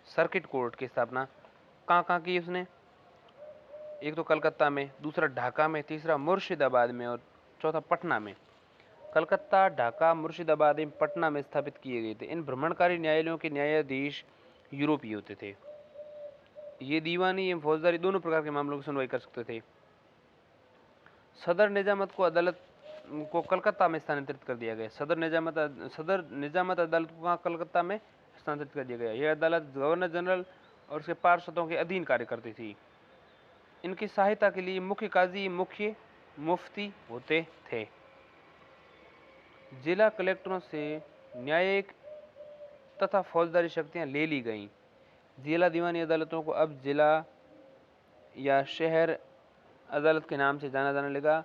सर्किट कोर्ट की स्थापना कहाँ कहाँ की उसने? एक तो कलकत्ता में, दूसरा ढाका में, तीसरा मुर्शिदाबाद में, और चौथा पटना में। कलकत्ता, ढाका, मुर्शिदाबाद एवं पटना में स्थापित किए गए थे। इन भ्रमणकारी न्यायालयों के न्यायाधीश यूरोपीय होते थे। ये दीवानी एवं फौजदारी दोनों प्रकार के मामलों की सुनवाई कर सकते थे। सदर निजामत को अदालत को कलकत्ता में स्थानांतरित कर दिया गया। सदर निजामत अदालत को कलकत्ता में स्थानांतरित कर दिया गया। यह अदालत गवर्नर जनरल और उसके पार्षदों के अधीन कार्य करती थी। इनकी सहायता के लिए मुख्य काजी, मुख्य मुफ्ती होते थे। जिला कलेक्टरों से न्यायिक तथा फौजदारी शक्तियां ले ली गईं। जिला दीवानी अदालतों को अब जिला या शहर अदालत के नाम से जाना जाने लगा।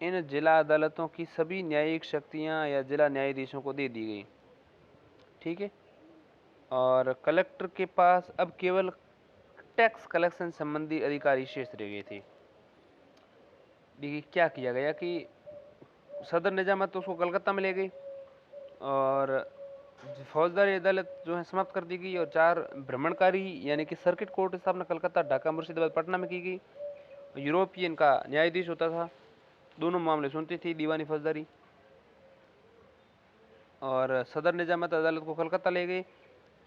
इन जिला अदालतों की सभी न्यायिक शक्तियां या जिला न्यायाधीशों को दे दी गई। ठीक है। और कलेक्टर के पास अब केवल टैक्स कलेक्शन संबंधी अधिकारी शेष रह गए थे। देखिए क्या किया गया कि सदर निजामत तो उसको कलकत्ता में ले गई, और फौजदारी अदालत जो है समाप्त कर दी गई, और 4 भ्रमणकारी यानी कि सर्किट कोर्ट की स्थापना कलकत्ता, ढाका, मुर्शिदाबाद, पटना में की गई। यूरोपियन का न्यायाधीश होता था, दोनों मामले सुनती थी, दीवानी फौजदारी। और सदर निजामत अदालत को कलकत्ता ले गई।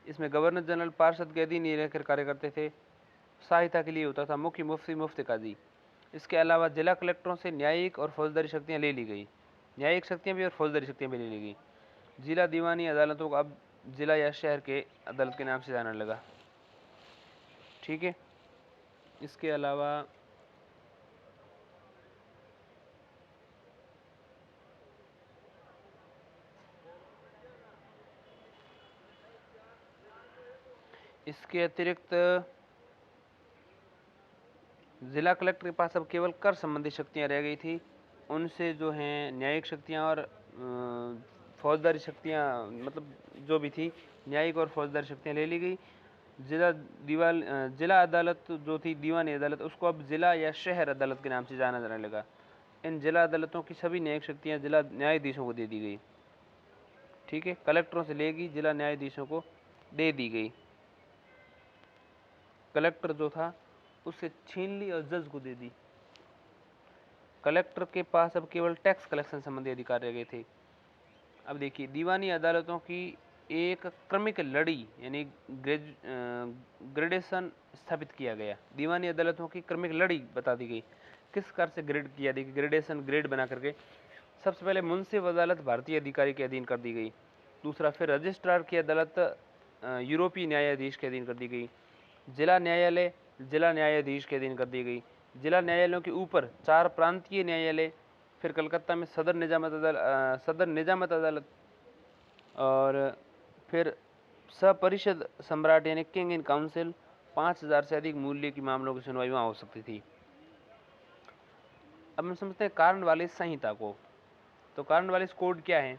इसमें गवर्नर जनरल पार्षद के अधीन रहकर कार्य करते थे। सहायता के लिए होता था मुख्य मुफ्ती, मुफ्ती काजी। इसके अलावा जिला कलेक्टरों से न्यायिक और फौजदारी शक्तियां ले ली गई। न्यायिक शक्तियां भी और फौजदारी शक्तियां भी ले ली गई। जिला दीवानी अदालतों को अब जिला या शहर के अदालत के नाम से जाना लगा। ठीक है। इसके अलावा इसके अतिरिक्त जिला कलेक्टर के पास अब केवल कर संबंधी शक्तियां रह गई थी। उनसे जो हैं न्यायिक शक्तियां और फौजदारी शक्तियां, मतलब जो भी थी न्यायिक और फौजदारी शक्तियां ले ली गई। जिला अदालत जो थी दीवानी अदालत, उसको अब जिला या शहर अदालत के नाम से जाना जाने लगा। इन जिला अदालतों की सभी न्यायिक शक्तियां जिला न्यायाधीशों को दे दी गई। ठीक है। कलेक्टरों से लेगी, जिला न्यायाधीशों को दे दी गई। कलेक्टर जो था उससे छीन ली और जज को दे दी। कलेक्टर के पास अब केवल टैक्स कलेक्शन संबंधी अधिकार रह गए थे। अब देखिए दीवानी अदालतों की एक क्रमिक लड़ी यानी ग्रेडेशन स्थापित किया गया। दीवानी अदालतों की क्रमिक लड़ी बता दी गई। किस प्रकार से ग्रेड किया? देखिए ग्रेडेशन, ग्रेड बना करके सबसे पहले मुंसिफ अदालत भारतीय अधिकारी के अधीन कर दी गई। दूसरा फिर रजिस्ट्रार की अदालत यूरोपीय न्यायाधीश के अधीन कर दी गई। जिला न्यायालय जिला न्यायाधीश के अधीन कर दी गई। जिला न्यायालयों के ऊपर 4 प्रांतीय न्यायालय, फिर कलकत्ता में सदर निजामत अदालत, और फिर सपरिषद सम्राट यानी किंग इन काउंसिल। 5000 से अधिक मूल्य की मामलों की सुनवाई वहाँ हो सकती थी। अब हम समझते हैं कार्नवालिस संहिता को। तो कार्नवालिस कोड क्या है?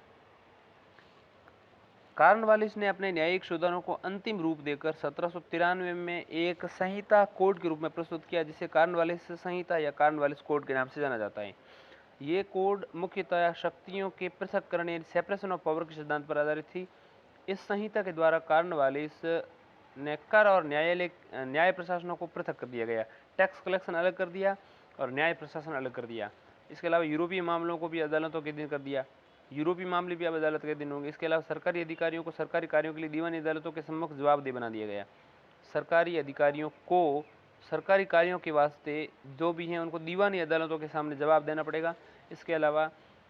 कार्नवालिस ने अपने न्यायिक सुधारों को अंतिम रूप देकर 1793 में एक संहिता कोड के रूप में प्रस्तुत किया, जिसे कार्नवालिस संहिता या कार्नवालिस कोड के नाम से जाना जाता है। ये कोड मुख्यतः शक्तियों के पृथक्करण यानी सेपरेशन ऑफ पावर के सिद्धांत पर आधारित थी। इस संहिता के द्वारा कार्नवालिस ने कर और न्याय प्रशासनों को पृथक कर दिया गया। टैक्स कलेक्शन अलग कर दिया और न्याय प्रशासन अलग कर दिया। इसके अलावा यूरोपीय मामलों को भी अदालतों के अधीन कर दिया। यूरोपीय मामले भी अब अदालत के अधीन होंगे। इसके अलावा सरकारी अधिकारियों को सरकारी कार्यों के लिए दीवानी अदालतों के सम्मुख जवाबदेह बना दिया गया। सरकारी अधिकारियों को सरकारी कार्यों के वास्ते जो भी हैं उनको दीवानी अदालतों के सामने जवाब देना पड़ेगा। इसके अलावा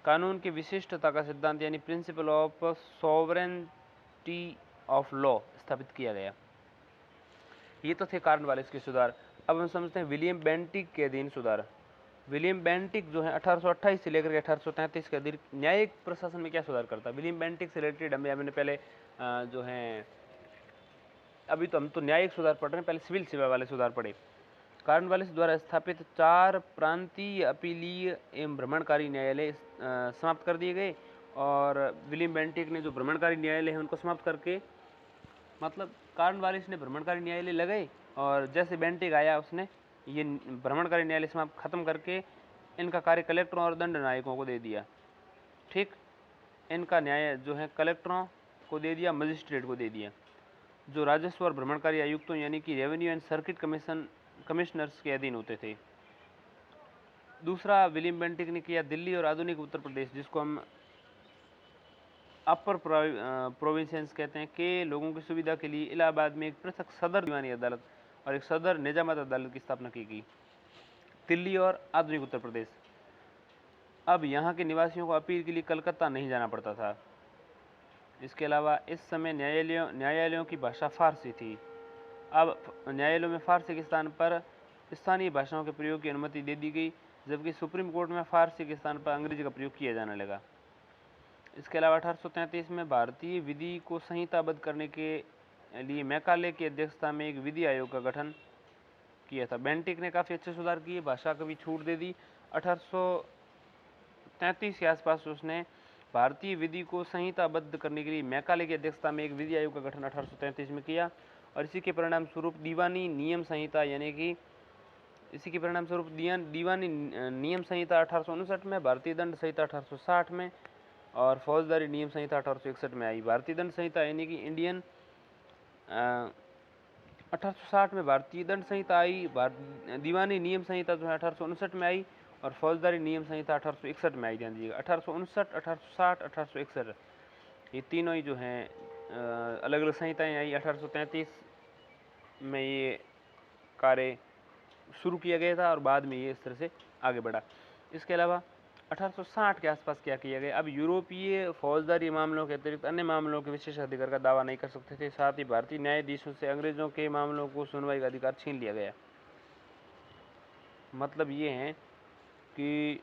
कानून की विशिष्टता का सिद्धांत यानी principle of sovereignty of law स्थापित किया गया। ये तो थे कार्नवालिस के सुधार। अब हम समझते हैं विलियम बेंटिक के अधीन सुधार। विलियम बेंटिक जो है 1828 से लेकर के 1833 के अधीन न्यायिक प्रशासन में क्या सुधार करता है? विलियम बेंटिक से रिलेटेड हमने पहले जो है, अभी तो हम तो न्यायिक सुधार पढ़ रहे हैं, पहले सिविल सेवा वाले सुधार पढ़े। कार्नवालिस द्वारा स्थापित 4 प्रांतीय अपीलीय एवं भ्रमणकारी न्यायालय समाप्त कर दिए गए, और विलियम बेंटिक ने जो भ्रमणकारी न्यायालय है उनको समाप्त करके, मतलब कॉर्नवालिस ने भ्रमणकारी न्यायालय लगाए और जैसे बेंटिक आया उसने ये भ्रमणकारी न्यायालय समाप्त खत्म करके इनका कार्य कलेक्टरों और दंड नायकों को दे दिया। ठीक, इनका न्याय जो है कलेक्टरों को दे दिया, मजिस्ट्रेट को दे दिया, जो राजस्व और भ्रमणकारी आयुक्तों यानी कि रेवेन्यू एंड सर्किट कमिश्नर्स के अधीन होते थे। दूसरा विलियम बेंटिक ने किया दिल्ली और आधुनिक उत्तर प्रदेश, जिसको हम अपर प्रोविंसेंस कहते हैं, के लोगों की सुविधा के लिए इलाहाबाद में एक पृथक सदर दीवानी अदालत और एक सदर निजामत अदालत की स्थापना की गई। दिल्ली और आधुनिक उत्तर प्रदेश, अब यहाँ के निवासियों को अपील के लिए कलकत्ता नहीं जाना पड़ता था। इसके अलावा इस समय न्यायालयों की भाषा फारसी थी। अब न्यायालयों में फारसी के स्थान पर स्थानीय भाषाओं के प्रयोग की अनुमति दे दी गई, जबकि सुप्रीम कोर्ट में फारसी के स्थान पर अंग्रेजी का प्रयोग किया जाने लगा। इसके अलावा 1833 में भारतीय विधि को संहिताबद्ध करने के लिए मैकाले की अध्यक्षता में एक विधि आयोग का गठन किया था। बेंटिक ने काफ़ी अच्छे सुधार किए, भाषा को भी छूट दे दी। 1833 के आसपास उसने भारतीय विधि को संहिताबद्ध करने के लिए मैकाले की अध्यक्षता में एक विधि आयोग का गठन 1833 में किया और इसी के परिणाम स्वरूप दीवानी नियम संहिता यानी कि दीवानी नियम संहिता 1859 में, भारतीय दंड संहिता 1860 में और फौजदारी नियम संहिता 1861 में आई। भारतीय दंड संहिता यानी कि इंडियन 1860 में भारतीय दंड संहिता आई, दीवानी नियम संहिता जो है 1859 में आई और फौजदारी नियम संहिता 1861 में आई। ध्यान दीजिएगा, 1859, 1860, 1861 ये तीनों ही जो हैं अलग अलग संहिताएं आई। 1833 में ये कार्य शुरू किया गया था और बाद में ये इस तरह से आगे बढ़ा। इसके अलावा 1860 के आसपास क्या किया गया, अब यूरोपीय फौजदारी मामलों के अतिरिक्त अन्य मामलों के विशेष अधिकार का दावा नहीं कर सकते थे। साथ ही भारतीय न्यायाधीशों से अंग्रेजों के मामलों को सुनवाई का अधिकार छीन लिया गया। मतलब ये है कि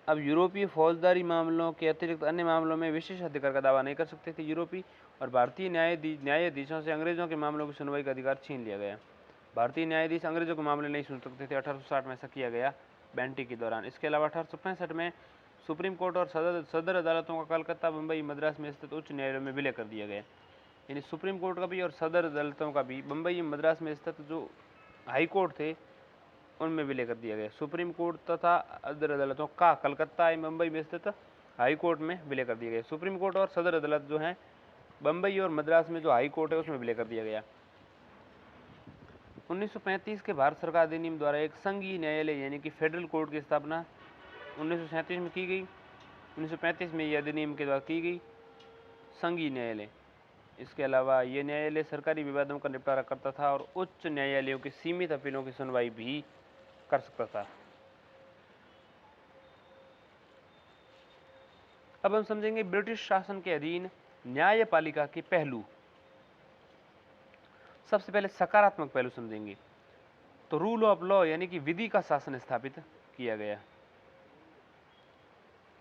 अब यूरोपीय फौजदारी मामलों के अतिरिक्त अन्य मामलों में विशेष अधिकार का दावा नहीं कर सकते थे यूरोपी, और भारतीय न्यायाधीशों से अंग्रेजों के मामलों की सुनवाई का अधिकार छीन लिया गया। भारतीय न्यायाधीश अंग्रेजों के मामले नहीं सुन सकते थे। 1860 में ऐसा किया गया बेंटिक के दौरान। इसके अलावा 1865 में सुप्रीम कोर्ट और सदर अदालतों का कलकत्ता, मुंबई, मद्रास में स्थित उच्च न्यायालयों में विलय कर दिया गया। यानी सुप्रीम कोर्ट का भी और सदर अदालतों का भी मुंबई, मद्रास में स्थित जो हाई कोर्ट थे उनमें विलय कर दिया गया। सुप्रीम कोर्ट तथा सदर अदालतों का कलकत्ता, मुंबई में स्थित हाई कोर्ट में विलय कर दिया गया। सुप्रीम कोर्ट और सदर अदालत जो है बम्बई और मद्रास में जो हाई कोर्ट है उसमें विलय कर दिया गया। 1935 के भारत सरकार अधिनियम द्वारा एक संघीय न्यायालय यानी कि फेडरल कोर्ट की स्थापना 1937 में की गई। 1935 में यह अधिनियम के द्वारा की गई संघीय न्यायालय। इसके अलावा ये न्यायालय सरकारी विवादों का निपटारा करता था और उच्च न्यायालयों की सीमित अपीलों की सुनवाई भी कर सकता था। अब हम समझेंगे ब्रिटिश शासन के अधीन न्यायपालिका के पहलू। सबसे पहले सकारात्मक पहलू समझेंगे तो रूल ऑफ लॉ यानी कि विधि का शासन स्थापित किया गया।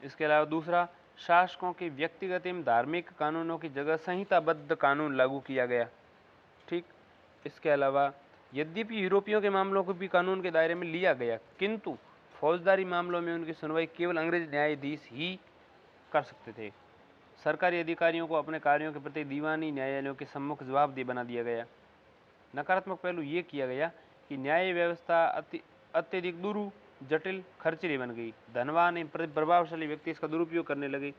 इसके अलावा दूसरा, शासकों के व्यक्तिगत एवं धार्मिक कानूनों की जगह संहिताबद्ध कानून लागू किया गया। ठीक, इसके अलावा यद्यपि यूरोपियों के मामलों को भी कानून के दायरे में लिया गया, किंतु फौजदारी मामलों में उनकी सुनवाई केवल अंग्रेज न्यायाधीश ही कर सकते थे। सरकारी अधिकारियों को अपने कार्यों के प्रति दीवानी न्यायालयों के सम्मुख जवाबदेह बना दिया गया। नकारात्मक पहलू ये किया गया कि न्याय व्यवस्था अत्यधिक दुरु, जटिल, खर्चीली बन गई। धनवान एवं प्रभावशाली व्यक्ति इसका दुरुपयोग करने लगे।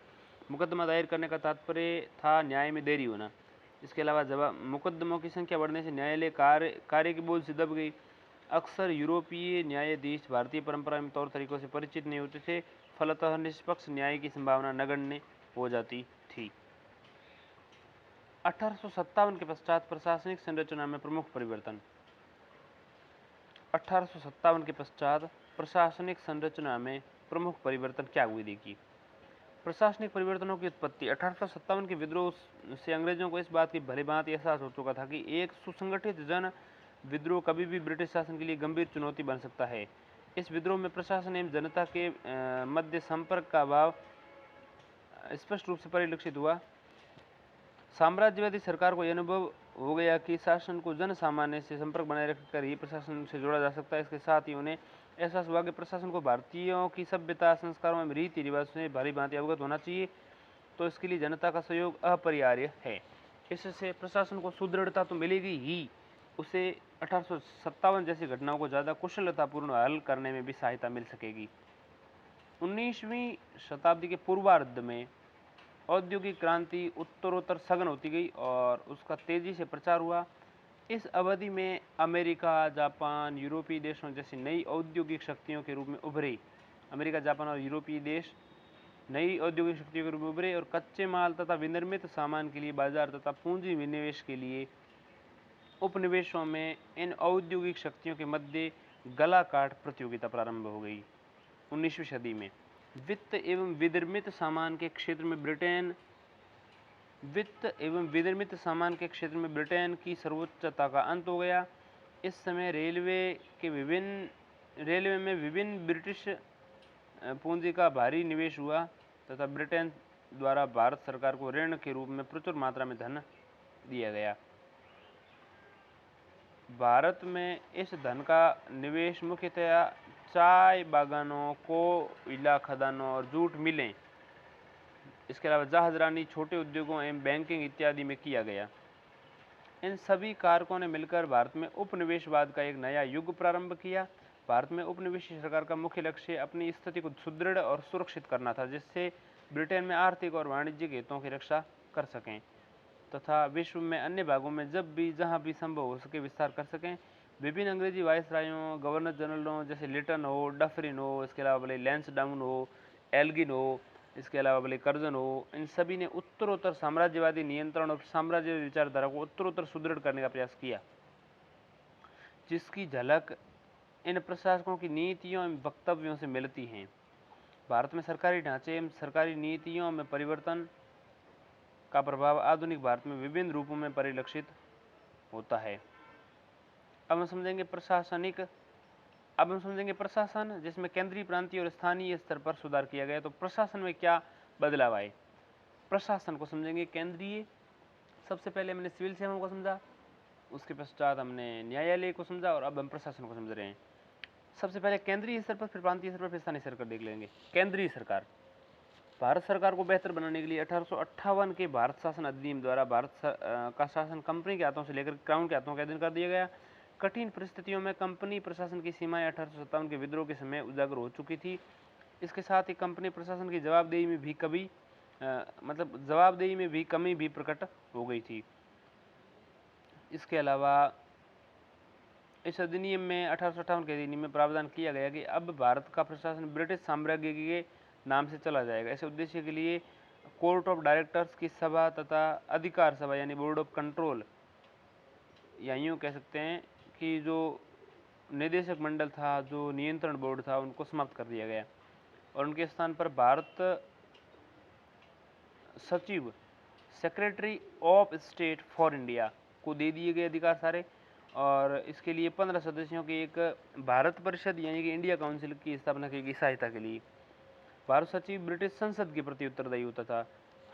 मुकदमा दायर करने का तात्पर्य था न्याय में देरी होना। इसके अलावा मुकदमों की संख्या बढ़ने से न्यायालय कार्य के बोझ से दब गई। अक्सर यूरोपीय न्यायाधीश भारतीय परंपरा एवं तौर तरीकों से परिचित नहीं होते थे, फलतः निष्पक्ष न्याय की संभावना नगण्य हो जाती थी। 1857 के पश्चात प्रशासनिक संरचना में प्रमुख परिवर्तन। 1857 के पश्चात प्रशासनिक संरचना में प्रमुख परिवर्तन क्या हुए, देखिए। प्रशासनिक परिवर्तनों की उत्पत्ति 1857 के विद्रोह से अंग्रेजों को इस बात की भलीभांति एहसास हो चुका था कि एक सुसंगठित जन विद्रोह कभी भी ब्रिटिश शासन के लिए गंभीर चुनौती बन सकता है। इस विद्रोह में प्रशासन एवं जनता के मध्य संपर्क का अभाव स्पष्ट रूप से परिलक्षित हुआ। साम्राज्यवादी सरकार को यह अनुभव हो गया कि शासन को जन सामान्य से संपर्क बनाए रखकर ही प्रशासन से जोड़ा जा सकता है। इसके साथ ही उन्हें एहसास हुआ कि प्रशासन को भारतीयों की सभ्यता, संस्कारों एवं रीति रिवाज से भली भांति अवगत होना चाहिए, तो इसके लिए जनता का सहयोग अपरिहार्य है। इससे प्रशासन को सुदृढ़ता तो मिलेगी ही, उसे 1857 जैसी घटनाओं को ज़्यादा कुशलतापूर्ण हल करने में भी सहायता मिल सकेगी। 19वीं शताब्दी के पूर्वार्ध में औद्योगिक क्रांति उत्तरोत्तर सघन होती गई और उसका तेजी से प्रचार हुआ। इस अवधि में अमेरिका, जापान, यूरोपीय देशों जैसी नई औद्योगिक शक्तियों के रूप में उभरे। अमेरिका, जापान और यूरोपीय देश नई औद्योगिक शक्तियों के रूप में उभरे और कच्चे माल तथा विनिर्मित सामान के लिए बाजार तथा पूंजी विनिवेश के लिए उपनिवेशों में इन औद्योगिक शक्तियों के मध्य गला काट प्रतियोगिता प्रारंभ हो गई। 19वीं सदी में वित्त एवं विनिर्मित सामान के क्षेत्र में ब्रिटेन की सर्वोच्चता का अंत हो गया। इस समय रेलवे में विभिन्न ब्रिटिश पूंजी का भारी निवेश हुआ तथा ब्रिटेन द्वारा भारत सरकार को ऋण के रूप में प्रचुर मात्रा में धन दिया गया। भारत में इस धन का निवेश मुख्यतया चाय बागानों, कोयला खदानों और जूट मिलें, इसके अलावा जहाजरानी, छोटे उद्योगों एवं बैंकिंग इत्यादि में किया गया। इन सभी कारकों ने मिलकर भारत में उपनिवेशवाद का एक नया युग प्रारंभ किया। भारत में उपनिवेशी सरकार का मुख्य लक्ष्य अपनी स्थिति को सुदृढ़ और सुरक्षित करना था, जिससे ब्रिटेन में आर्थिक और वाणिज्यिक हितों की रक्षा कर सकें तथा विश्व में अन्य भागों में जब भी जहां भी संभव हो सके विस्तार कर सकें। विभिन्न अंग्रेजी वायसरायों, गवर्नर जनरलों जैसे लिटन हो, डफरिन हो, इसके अलावा भले लैंसडाउन हो, एल्गिन हो, इसके अलावा भले कर्जन हो, इन सभी ने उत्तरोत्तर साम्राज्यवादी नियंत्रण और साम्राज्यवादी विचारधारा को उत्तरोत्तर सुदृढ़ करने का प्रयास किया, जिसकी झलक इन प्रशासकों की नीतियों एवं वक्तव्यों से मिलती हैं। भारत में सरकारी ढांचे एवं सरकारी नीतियों में परिवर्तन का प्रभाव आधुनिक भारत में विभिन्न रूपों में परिलक्षित होता है। अब हम समझेंगे प्रशासन, जिसमें केंद्रीय, प्रांतीय और स्थानीय स्तर पर सुधार किया गया। तो प्रशासन में क्या बदलाव आए, प्रशासन को समझेंगे। केंद्रीय, सबसे पहले हमने सिविल सेवाओं को समझा, उसके पश्चात हमने न्यायालय को समझा और अब हम प्रशासन को समझ रहे हैं। सबसे पहले केंद्रीय स्तर पर, फिर प्रांतीय स्तर पर, फिर स्थानीय स्तर पर देख लेंगे। केंद्रीय सरकार, भारत सरकार को बेहतर बनाने के लिए 1858 के भारत शासन अधिनियम द्वारा भारत का शासन कंपनी के हाथों से लेकर क्राउन के हाथों के अधीन कर दिया गया। कठिन परिस्थितियों में कंपनी प्रशासन की सीमाएं 1857 के विद्रोह के समय उजागर हो चुकी थी। इसके साथ ही कंपनी प्रशासन की जवाबदेही में भी कमी भी प्रकट हो गई थी। इसके अलावा इस अधिनियम में 1858 के अधिनियम में प्रावधान किया गया कि अब भारत का प्रशासन ब्रिटिश साम्राज्य के नाम से चला जाएगा। ऐसे उद्देश्य के लिए कोर्ट ऑफ डायरेक्टर्स की सभा तथा अधिकार सभा यानी बोर्ड ऑफ कंट्रोल, या यूँ कह सकते हैं कि जो निदेशक मंडल था, जो नियंत्रण बोर्ड था, उनको समाप्त कर दिया गया और उनके स्थान पर भारत सचिव, secretary of state for India को दे दिए गए अधिकार सारे। और इसके लिए 15 सदस्यों की एक भारत परिषद यानी कि इंडिया काउंसिल की स्थापना की गई सहायता के लिए। भारत सचिव ब्रिटिश संसद के प्रति उत्तरदायी होता था।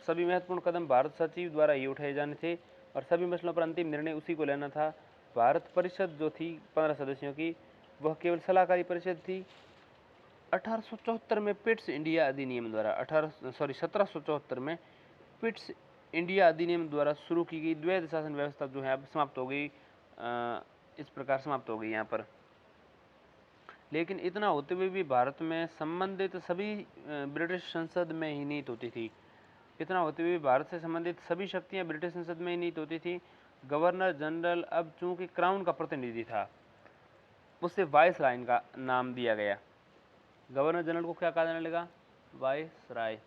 सभी महत्वपूर्ण कदम भारत सचिव द्वारा ही उठाए जाने थे और सभी मसलों पर अंतिम निर्णय उसी को लेना था। भारत परिषद जो थी 15 सदस्यों की, वह केवल सलाहकारी परिषद थी। 1874 में पिट्स इंडिया अधिनियम द्वारा 1774 में पिट्स इंडिया अधिनियम द्वारा शुरू की गई द्वैध शासन व्यवस्था जो है अब समाप्त हो गई। इस प्रकार समाप्त हो गई यहाँ पर। लेकिन इतना होते हुए भी भारत में संबंधित सभी ब्रिटिश संसद में ही नीत होती थी। इतना होते हुए भारत से संबंधित सभी शक्तियाँ ब्रिटिश संसद में ही नीत होती थी। गवर्नर जनरल अब चूंकि क्राउन का प्रतिनिधि था, उससे वायसराय का नाम दिया गया। गवर्नर जनरल को क्या कहा जाने लगा? वायसराय।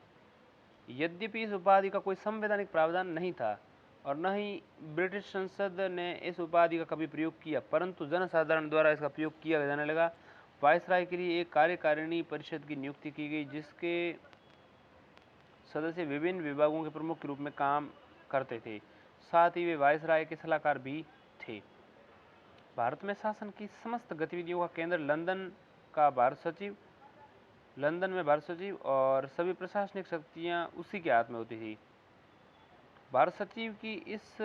यद्यपि इस उपाधि का कोई संवैधानिक प्रावधान नहीं था और न ही ब्रिटिश संसद ने इस उपाधि का कभी प्रयोग किया, परंतु जनसाधारण द्वारा इसका प्रयोग किया जाने लगा। वायसराय के लिए एक कार्यकारिणी परिषद की नियुक्ति की गई, जिसके सदस्य विभिन्न विभागों के प्रमुख के रूप में काम करते थे। साथ ही वे वायसराय के सलाहकार भी थे। भारत में शासन की समस्त गतिविधियों का केंद्र लंदन में भारत सचिव और सभी प्रशासनिक शक्तियां उसी के हाथ में होती थी। भारत सचिव की इस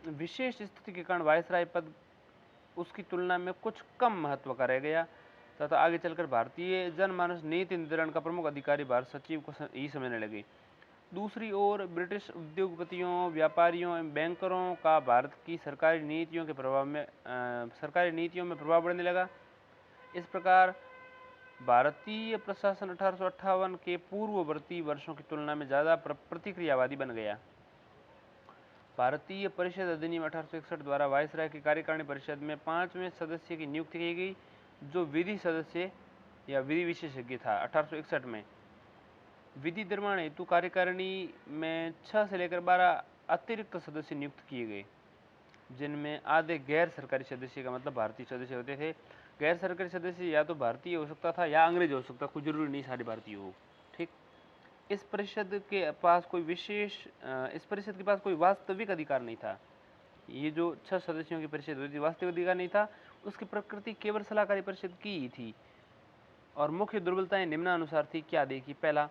विशेष स्थिति के कारण वायसराय पद उसकी तुलना में कुछ कम महत्व का रह गया तथा आगे चलकर भारतीय जनमानस नीति निर्धारण का प्रमुख अधिकारी भारत सचिव को ही समझने लगे। दूसरी ओर ब्रिटिश उद्योगपतियों, व्यापारियों एवं बैंकरों का भारत की सरकारी नीतियों में प्रभाव बढ़ने लगा। इस प्रकार भारतीय प्रशासन 1858 के पूर्ववर्ती वर्षों की तुलना में ज़्यादा प्रतिक्रियावादी बन गया। भारतीय परिषद अधिनियम 1861 द्वारा वायसराय की कार्यकारिणी परिषद में 5वें सदस्य की नियुक्ति की गई, जो विधि सदस्य या विधि विशेषज्ञ था। 1861 में विधि निर्माण हेतु कार्यकारिणी में 6 से लेकर 12 अतिरिक्त सदस्य नियुक्त किए गए, जिनमें आधे गैर सरकारी सदस्य का मतलब भारतीय सदस्य होते थे। गैर सरकारी सदस्य या तो भारतीय हो सकता था या अंग्रेज हो सकता, कोई जरूरी नहीं सारे भारतीय हो। ठीक, इस परिषद के पास कोई वास्तविक अधिकार नहीं था। ये जो 6 सदस्यों की परिषद होती थी, वास्तविक अधिकार नहीं था, उसकी प्रकृति केवल सलाहकारी परिषद की ही थी। और मुख्य दुर्बलताएं निम्नानुसार थी। क्या देखी? पहला,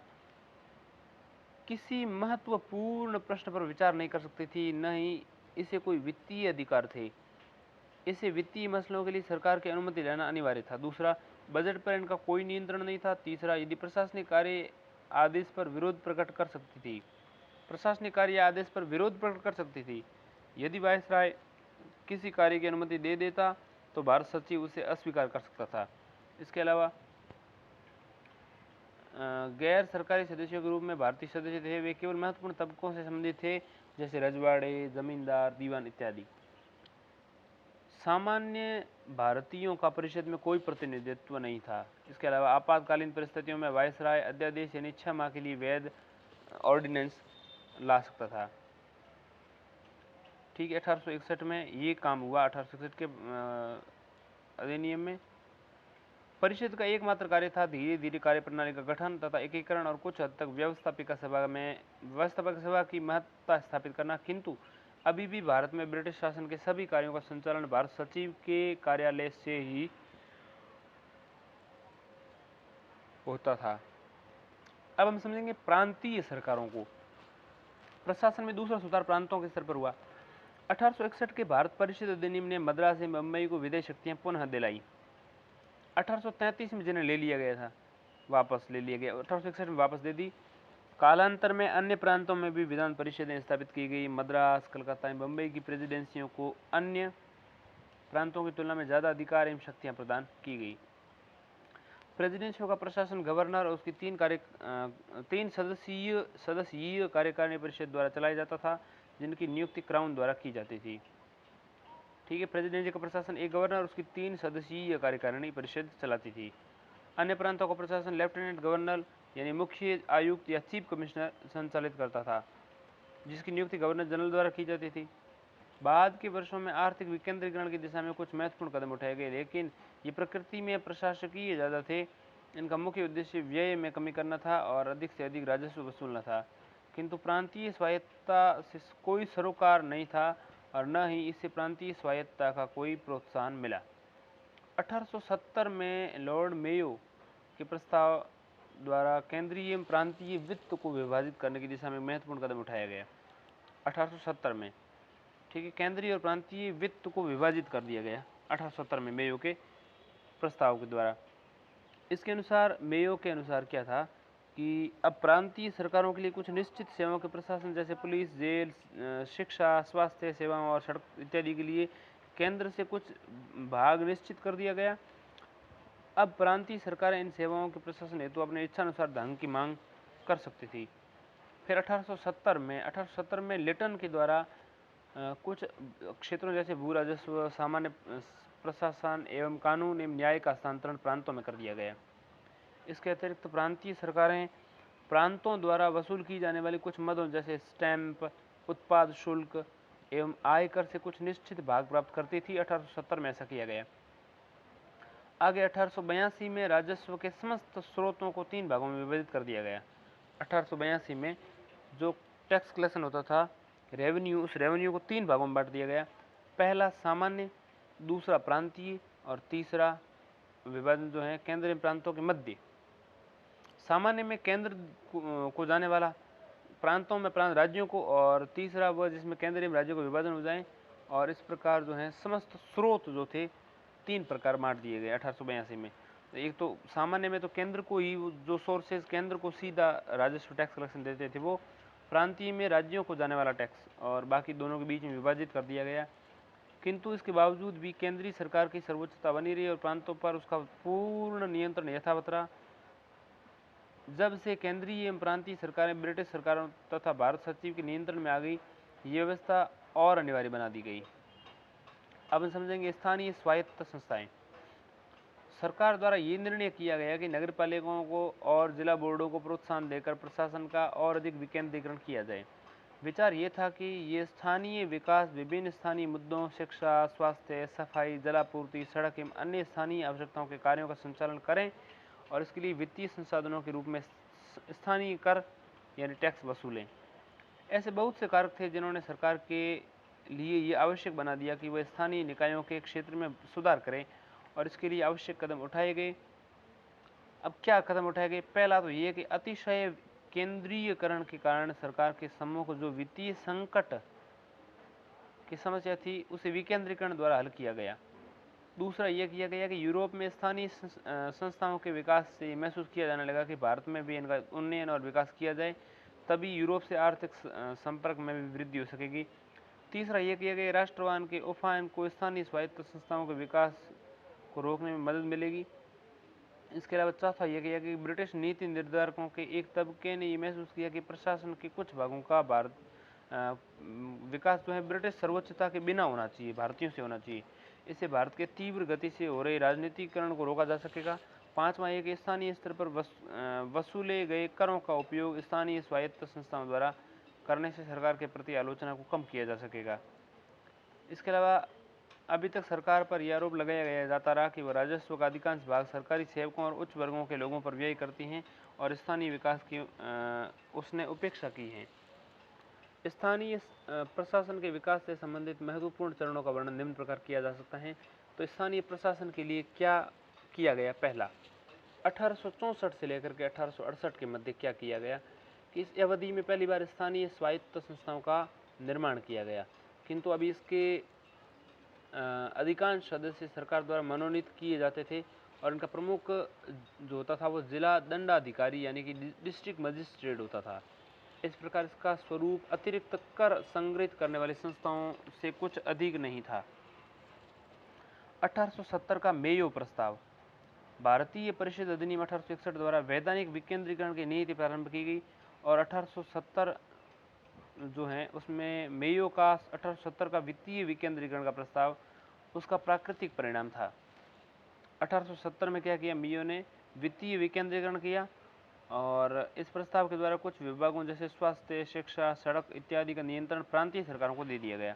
किसी महत्वपूर्ण प्रश्न पर विचार नहीं कर सकती थी, न ही इसे कोई वित्तीय अधिकार थे। इसे वित्तीय मसलों के लिए सरकार की अनुमति लेना अनिवार्य था। दूसरा, बजट पर इनका कोई नियंत्रण नहीं था। तीसरा, यदि प्रशासनिक कार्य आदेश पर विरोध प्रकट कर सकती थी, यदि वायसराय किसी कार्य की अनुमति दे देता तो भारत सचिव उसे अस्वीकार कर सकता था। इसके अलावा गैर सरकारी सदस्यों के रूप में भारतीय सदस्य थे, वे केवल महत्वपूर्ण तबकों से संबंधित थे, जैसे रजवाड़े, जमींदार, दीवान इत्यादि। सामान्य भारतीयों का परिषद में कोई प्रतिनिधित्व नहीं था। इसके अलावा आपातकालीन परिस्थितियों में वायसराय अध्यादेश यानी 6 माह के लिए वैध ऑर्डिनेंस ला सकता था। ठीक है, 1861 में ये काम हुआ। 1861 के अधिनियम में परिषद का एकमात्र कार्य था धीरे धीरे कार्यप्रणाली का गठन तथा एकीकरण और कुछ हद तक व्यवस्थापिका सभा की महत्ता स्थापित करना। किंतु अभी भी भारत में ब्रिटिश शासन के सभी कार्यों का संचालन भारत सचिव के कार्यालय से ही होता था। अब हम समझेंगे प्रांतीय सरकारों को। प्रशासन में दूसरा सुधार प्रांतों के स्तर पर हुआ। 1861 के भारत परिषद अधिनियम ने मद्रास एवं बम्बई को विदेश शक्तियां पुनः दिलाई। 1833 में जिन्हें ले लिया गया था, वापस ले लिया गया, 1861 में वापस दे दी। कालांतर में अन्य प्रांतों में भी विधान परिषदें स्थापित की गई। मद्रास, कलकत्ता एवं बम्बई की प्रेसिडेंसियों को अन्य प्रांतों की तुलना में ज़्यादा अधिकार एवं शक्तियां प्रदान की गई। प्रेसिडेंसियों का प्रशासन गवर्नर और उसकी 3 सदस्यीय कार्यकारिणी परिषद द्वारा चलाया जाता था, जिनकी नियुक्ति क्राउन द्वारा की जाती थी। ठीक है, प्रेसिडेंसी का प्रशासन एक गवर्नर और उसकी 3 सदस्यीय कार्यकारिणी परिषद चलाती थी। अन्य प्रांतों का प्रशासन लेफ्टिनेंट गवर्नर यानी मुख्य आयुक्त या चीफ कमिश्नर संचालित करता था, जिसकी नियुक्ति गवर्नर जनरल द्वारा की जाती थी। बाद के वर्षों में आर्थिक विकेंद्रीकरण की दिशा में कुछ महत्वपूर्ण कदम उठाए गए, लेकिन ये प्रकृति में प्रशासकीय ज़्यादा थे। इनका मुख्य उद्देश्य व्यय में कमी करना था और अधिक से अधिक राजस्व वसूलना था। किंतु प्रांतीय स्वायत्तता से कोई सरोकार नहीं था और न ही इससे प्रांतीय स्वायत्तता का कोई प्रोत्साहन मिला। 1870 में लॉर्ड मेयो के प्रस्ताव द्वारा केंद्रीय एवं प्रांतीय वित्त को विभाजित करने की दिशा में महत्वपूर्ण कदम उठाया गया। 1870 में, ठीक है, केंद्रीय और प्रांतीय वित्त को विभाजित कर दिया गया 1870 में मेयो के प्रस्ताव के द्वारा। इसके अनुसार, मेयो के अनुसार क्या था कि अब प्रांतीय सरकारों के लिए कुछ निश्चित सेवाओं के प्रशासन जैसे पुलिस, जेल, शिक्षा, स्वास्थ्य सेवाओं और सड़क इत्यादि के लिए केंद्र से कुछ भाग निश्चित कर दिया गया। अब प्रांतीय सरकारें इन सेवाओं के प्रशासन हेतु अपने इच्छानुसार धन की मांग कर सकती थी। फिर 1870 में लिटन के द्वारा कुछ क्षेत्रों जैसे भू राजस्व, सामान्य प्रशासन एवं कानून एवं न्याय का हस्तांतरण प्रांतों में कर दिया गया। इसके अतिरिक्त प्रांतीय सरकारें प्रांतों द्वारा वसूल की जाने वाली कुछ मदों जैसे स्टैंप, उत्पाद शुल्क एवं आयकर से कुछ निश्चित भाग प्राप्त करती थी। 1870 में ऐसा किया गया। आगे 1882 में राजस्व के समस्त स्रोतों को 3 भागों में विभाजित कर दिया गया। 1882 में जो टैक्स कलेक्शन होता था, रेवेन्यू, उस रेवेन्यू को 3 भागों में बांट दिया गया। पहला सामान्य, दूसरा प्रांतीय और तीसरा विभाजन जो है केंद्र एवं प्रांतों के मध्य। सामान्य में केंद्र को जाने वाला, प्रांतों में प्रांत राज्यों को, और तीसरा वह जिसमें केंद्र एवं राज्यों को विभाजन हो जाए। और इस प्रकार जो है समस्त स्रोत जो थे 3 प्रकार बांट दिए गए 1882 में। एक तो सामान्य में तो केंद्र को ही जो सोर्सेज केंद्र को सीधा राजस्व टैक्स कलेक्शन देते थे वो प्रांतीय में राज्यों को जाने वाला टैक्स और बाकी दोनों के बीच में विभाजित कर दिया गया। किंतु इसके बावजूद भी केंद्रीय सरकार की सर्वोच्चता बनी रही और प्रांतों पर उसका पूर्ण नियंत्रण यथावत रहा। जब से केंद्रीय एवं प्रांतीय सरकारें ब्रिटिश सरकारों तथा भारत सचिव के नियंत्रण में आ गई, ये व्यवस्था और अनिवार्य बना दी गई। अब हम समझेंगे स्थानीय स्वायत्त संस्थाएं। सरकार द्वारा ये निर्णय किया गया कि नगर पालिकाओं को और जिला बोर्डों को प्रोत्साहन देकर प्रशासन का और अधिक विकेंद्रीकरण किया जाए। विचार ये था कि ये स्थानीय विकास विभिन्न स्थानीय मुद्दों शिक्षा, स्वास्थ्य, सफाई, जलापूर्ति, सड़क एवं अन्य स्थानीय आवश्यकताओं के कार्यों का संचालन करें और इसके लिए वित्तीय संसाधनों के रूप में स्थानीय कर यानी टैक्स वसूलें। ऐसे बहुत से कारक थे जिन्होंने सरकार के लिए ये आवश्यक बना दिया कि वह स्थानीय निकायों के क्षेत्र में सुधार करें और इसके लिए आवश्यक कदम उठाए गए। अब क्या कदम उठाए गए? पहला तो ये कि अतिशय केंद्रीयकरण के कारण सरकार के सम्मुख जो वित्तीय संकट की समस्या थी उसे विकेंद्रीकरण द्वारा हल किया गया। दूसरा यह किया गया कि यूरोप में स्थानीय संस्थाओं के विकास से महसूस किया जाने लगा कि भारत में भी इनका उन्नयन और विकास किया जाए, तभी यूरोप से आर्थिक संपर्क में भी वृद्धि हो सकेगी। तीसरा यह किया गया राष्ट्रवाद के उफान को स्थानीय स्वायत्त संस्थाओं के विकास को रोकने में मदद मिलेगी। इसके अलावा चौथा यह किया कि ब्रिटिश नीति निर्धारकों के एक तबके ने यह महसूस किया कि प्रशासन के कुछ भागों का भारत विकास जो है ब्रिटिश सर्वोच्चता के बिना होना चाहिए, भारतीयों से होना चाहिए। इससे भारत के तीव्र गति से हो रहे राजनीतिकरण को रोका जा सकेगा। पांचवा एक स्थानीय स्तर पर वसूले गए करों का उपयोग स्थानीय स्वायत्त संस्थाओं द्वारा करने से सरकार के प्रति आलोचना को कम किया जा सकेगा। इसके अलावा अभी तक सरकार पर यह आरोप लगाया गया जाता रहा कि वह राजस्व का अधिकांश भाग सरकारी सेवकों और उच्च वर्गों के लोगों पर व्यय करती हैं और स्थानीय विकास की उसने उपेक्षा की है। स्थानीय प्रशासन के विकास से संबंधित महत्वपूर्ण चरणों का वर्णन निम्न प्रकार किया जा सकता है। तो स्थानीय प्रशासन के लिए क्या किया गया? पहला, 1864 से लेकर के 1868 के मध्य क्या किया गया कि इस अवधि में पहली बार स्थानीय स्वायत्त संस्थाओं का निर्माण किया गया, किंतु अभी इसके अधिकांश सदस्य सरकार द्वारा मनोनीत किए जाते थे और इनका प्रमुख जो होता था वो जिला दंडाधिकारी यानी कि डिस्ट्रिक्ट मजिस्ट्रेट होता था। इस प्रकार इसका स्वरूप अतिरिक्त कर संग्रहित करने वाली संस्थाओं से कुछ अधिक नहीं था। 1870 का मेयो प्रस्ताव। भारतीय परिषद अधिनियम 1861 द्वारा वैधानिक विकेंद्रीकरण की नीति प्रारंभ की गई और 1870 जो है उसमें मेयो का 1870 का वित्तीय विकेंद्रीकरण का प्रस्ताव उसका प्राकृतिक परिणाम था। 1870 में क्या किया? मेयो ने वित्तीय विकेंद्रीकरण किया और इस प्रस्ताव के द्वारा कुछ विभागों जैसे स्वास्थ्य, शिक्षा, सड़क इत्यादि का नियंत्रण प्रांतीय सरकारों को दे दिया गया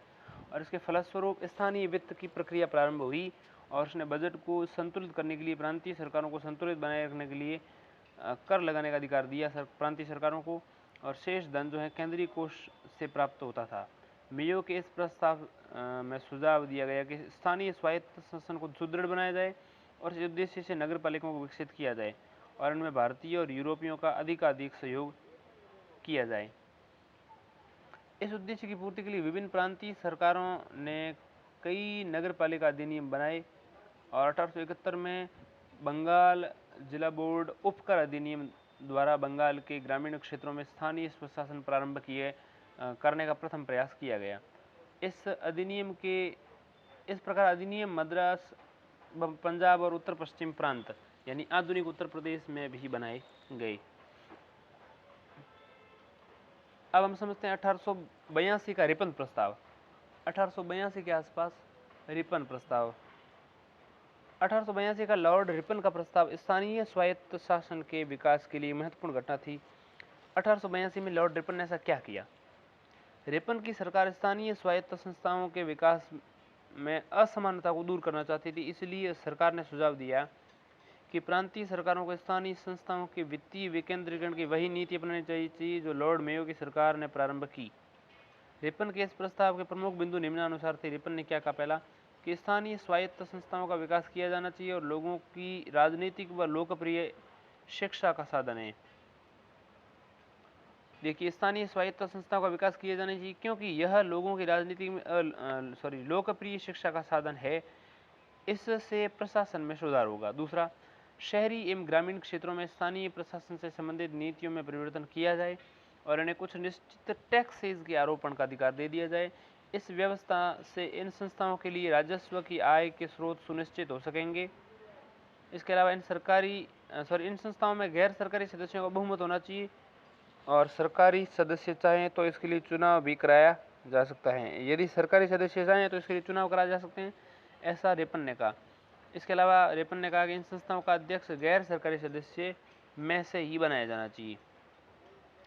और इसके फलस्वरूप स्थानीय वित्त की प्रक्रिया प्रारंभ हुई और उसने बजट को संतुलित करने के लिए प्रांतीय सरकारों को संतुलित बनाए रखने के लिए कर लगाने का अधिकार दिया प्रांतीय सरकारों को और शेष धन जो है केंद्रीय कोष से प्राप्त होता था। मेयो के इस प्रस्ताव में सुझाव दिया गया कि स्थानीय स्वायत्त शासन को सुदृढ़ बनाया जाए और इस उद्देश्य से नगर पालिकाओं को विकसित किया जाए और इनमें भारतीय और यूरोपियों का अधिकाधिक सहयोग किया जाए। इस उद्देश्य की पूर्ति के लिए विभिन्न प्रांतीय सरकारों ने कई नगर पालिका अधिनियम बनाए और 1871 में बंगाल जिला बोर्ड उपकर अधिनियम द्वारा बंगाल के ग्रामीण क्षेत्रों में स्थानीय स्वशासन प्रारंभ करने का प्रथम प्रयास किया गया। इस प्रकार अधिनियम मद्रास, पंजाब और उत्तर पश्चिम प्रांत यानी आधुनिक उत्तर प्रदेश में भी बनाए गए। अब हम समझते हैं 1882 का रिपन प्रस्ताव। 1882 के आसपास रिपन प्रस्ताव। 1882 का लॉर्ड रिपन का प्रस्ताव स्थानीय स्वायत्त शासन के विकास के लिए महत्वपूर्ण घटना थी। 1882 में लॉर्ड रिपन ने ऐसा क्या किया? रिपन की सरकार स्थानीय स्वायत्त संस्थाओं के विकास में असमानता को दूर करना चाहती थी, इसलिए सरकार ने सुझाव दिया कि प्रांतीय सरकारों को स्थानीय संस्थाओं के वित्तीय विकेंद्रीकरण की वही नीति अपनानी चाहिए जो लॉर्ड मेयो की सरकार ने प्रारंभ की। रिपन के इस प्रस्ताव के प्रमुख बिंदु निम्नानुसार थे। रिपन ने क्या कहा? पहला कि स्थानीय स्वायत्त संस्थाओं का विकास किया जाना चाहिए और लोगों की राजनीतिक व लोकप्रिय शिक्षा का साधन है। देखिए, स्थानीय स्वायत्त संस्थाओं का विकास किया जाना चाहिए क्योंकि यह लोगों की राजनीतिक में लोकप्रिय शिक्षा का साधन है। इससे प्रशासन में सुधार होगा। दूसरा, शहरी एवं ग्रामीण क्षेत्रों में स्थानीय प्रशासन से संबंधित नीतियों में परिवर्तन किया जाए और इन्हें कुछ निश्चित टैक्सेज के आरोपण का अधिकार दे दिया जाए। इस व्यवस्था से इन संस्थाओं के लिए राजस्व की आय के स्रोत सुनिश्चित हो सकेंगे। इसके अलावा इन संस्थाओं में गैर सरकारी सदस्यों का बहुमत होना चाहिए और सरकारी सदस्य चाहें तो इसके लिए चुनाव भी कराया जा सकता है। यदि सरकारी सदस्य चाहें तो इसके लिए चुनाव कराए जा सकते हैं, ऐसा रेपन ने कहा। इसके अलावा रेपन ने कहा कि इन संस्थाओं का अध्यक्ष गैर सरकारी सदस्य में से ही बनाया जाना चाहिए,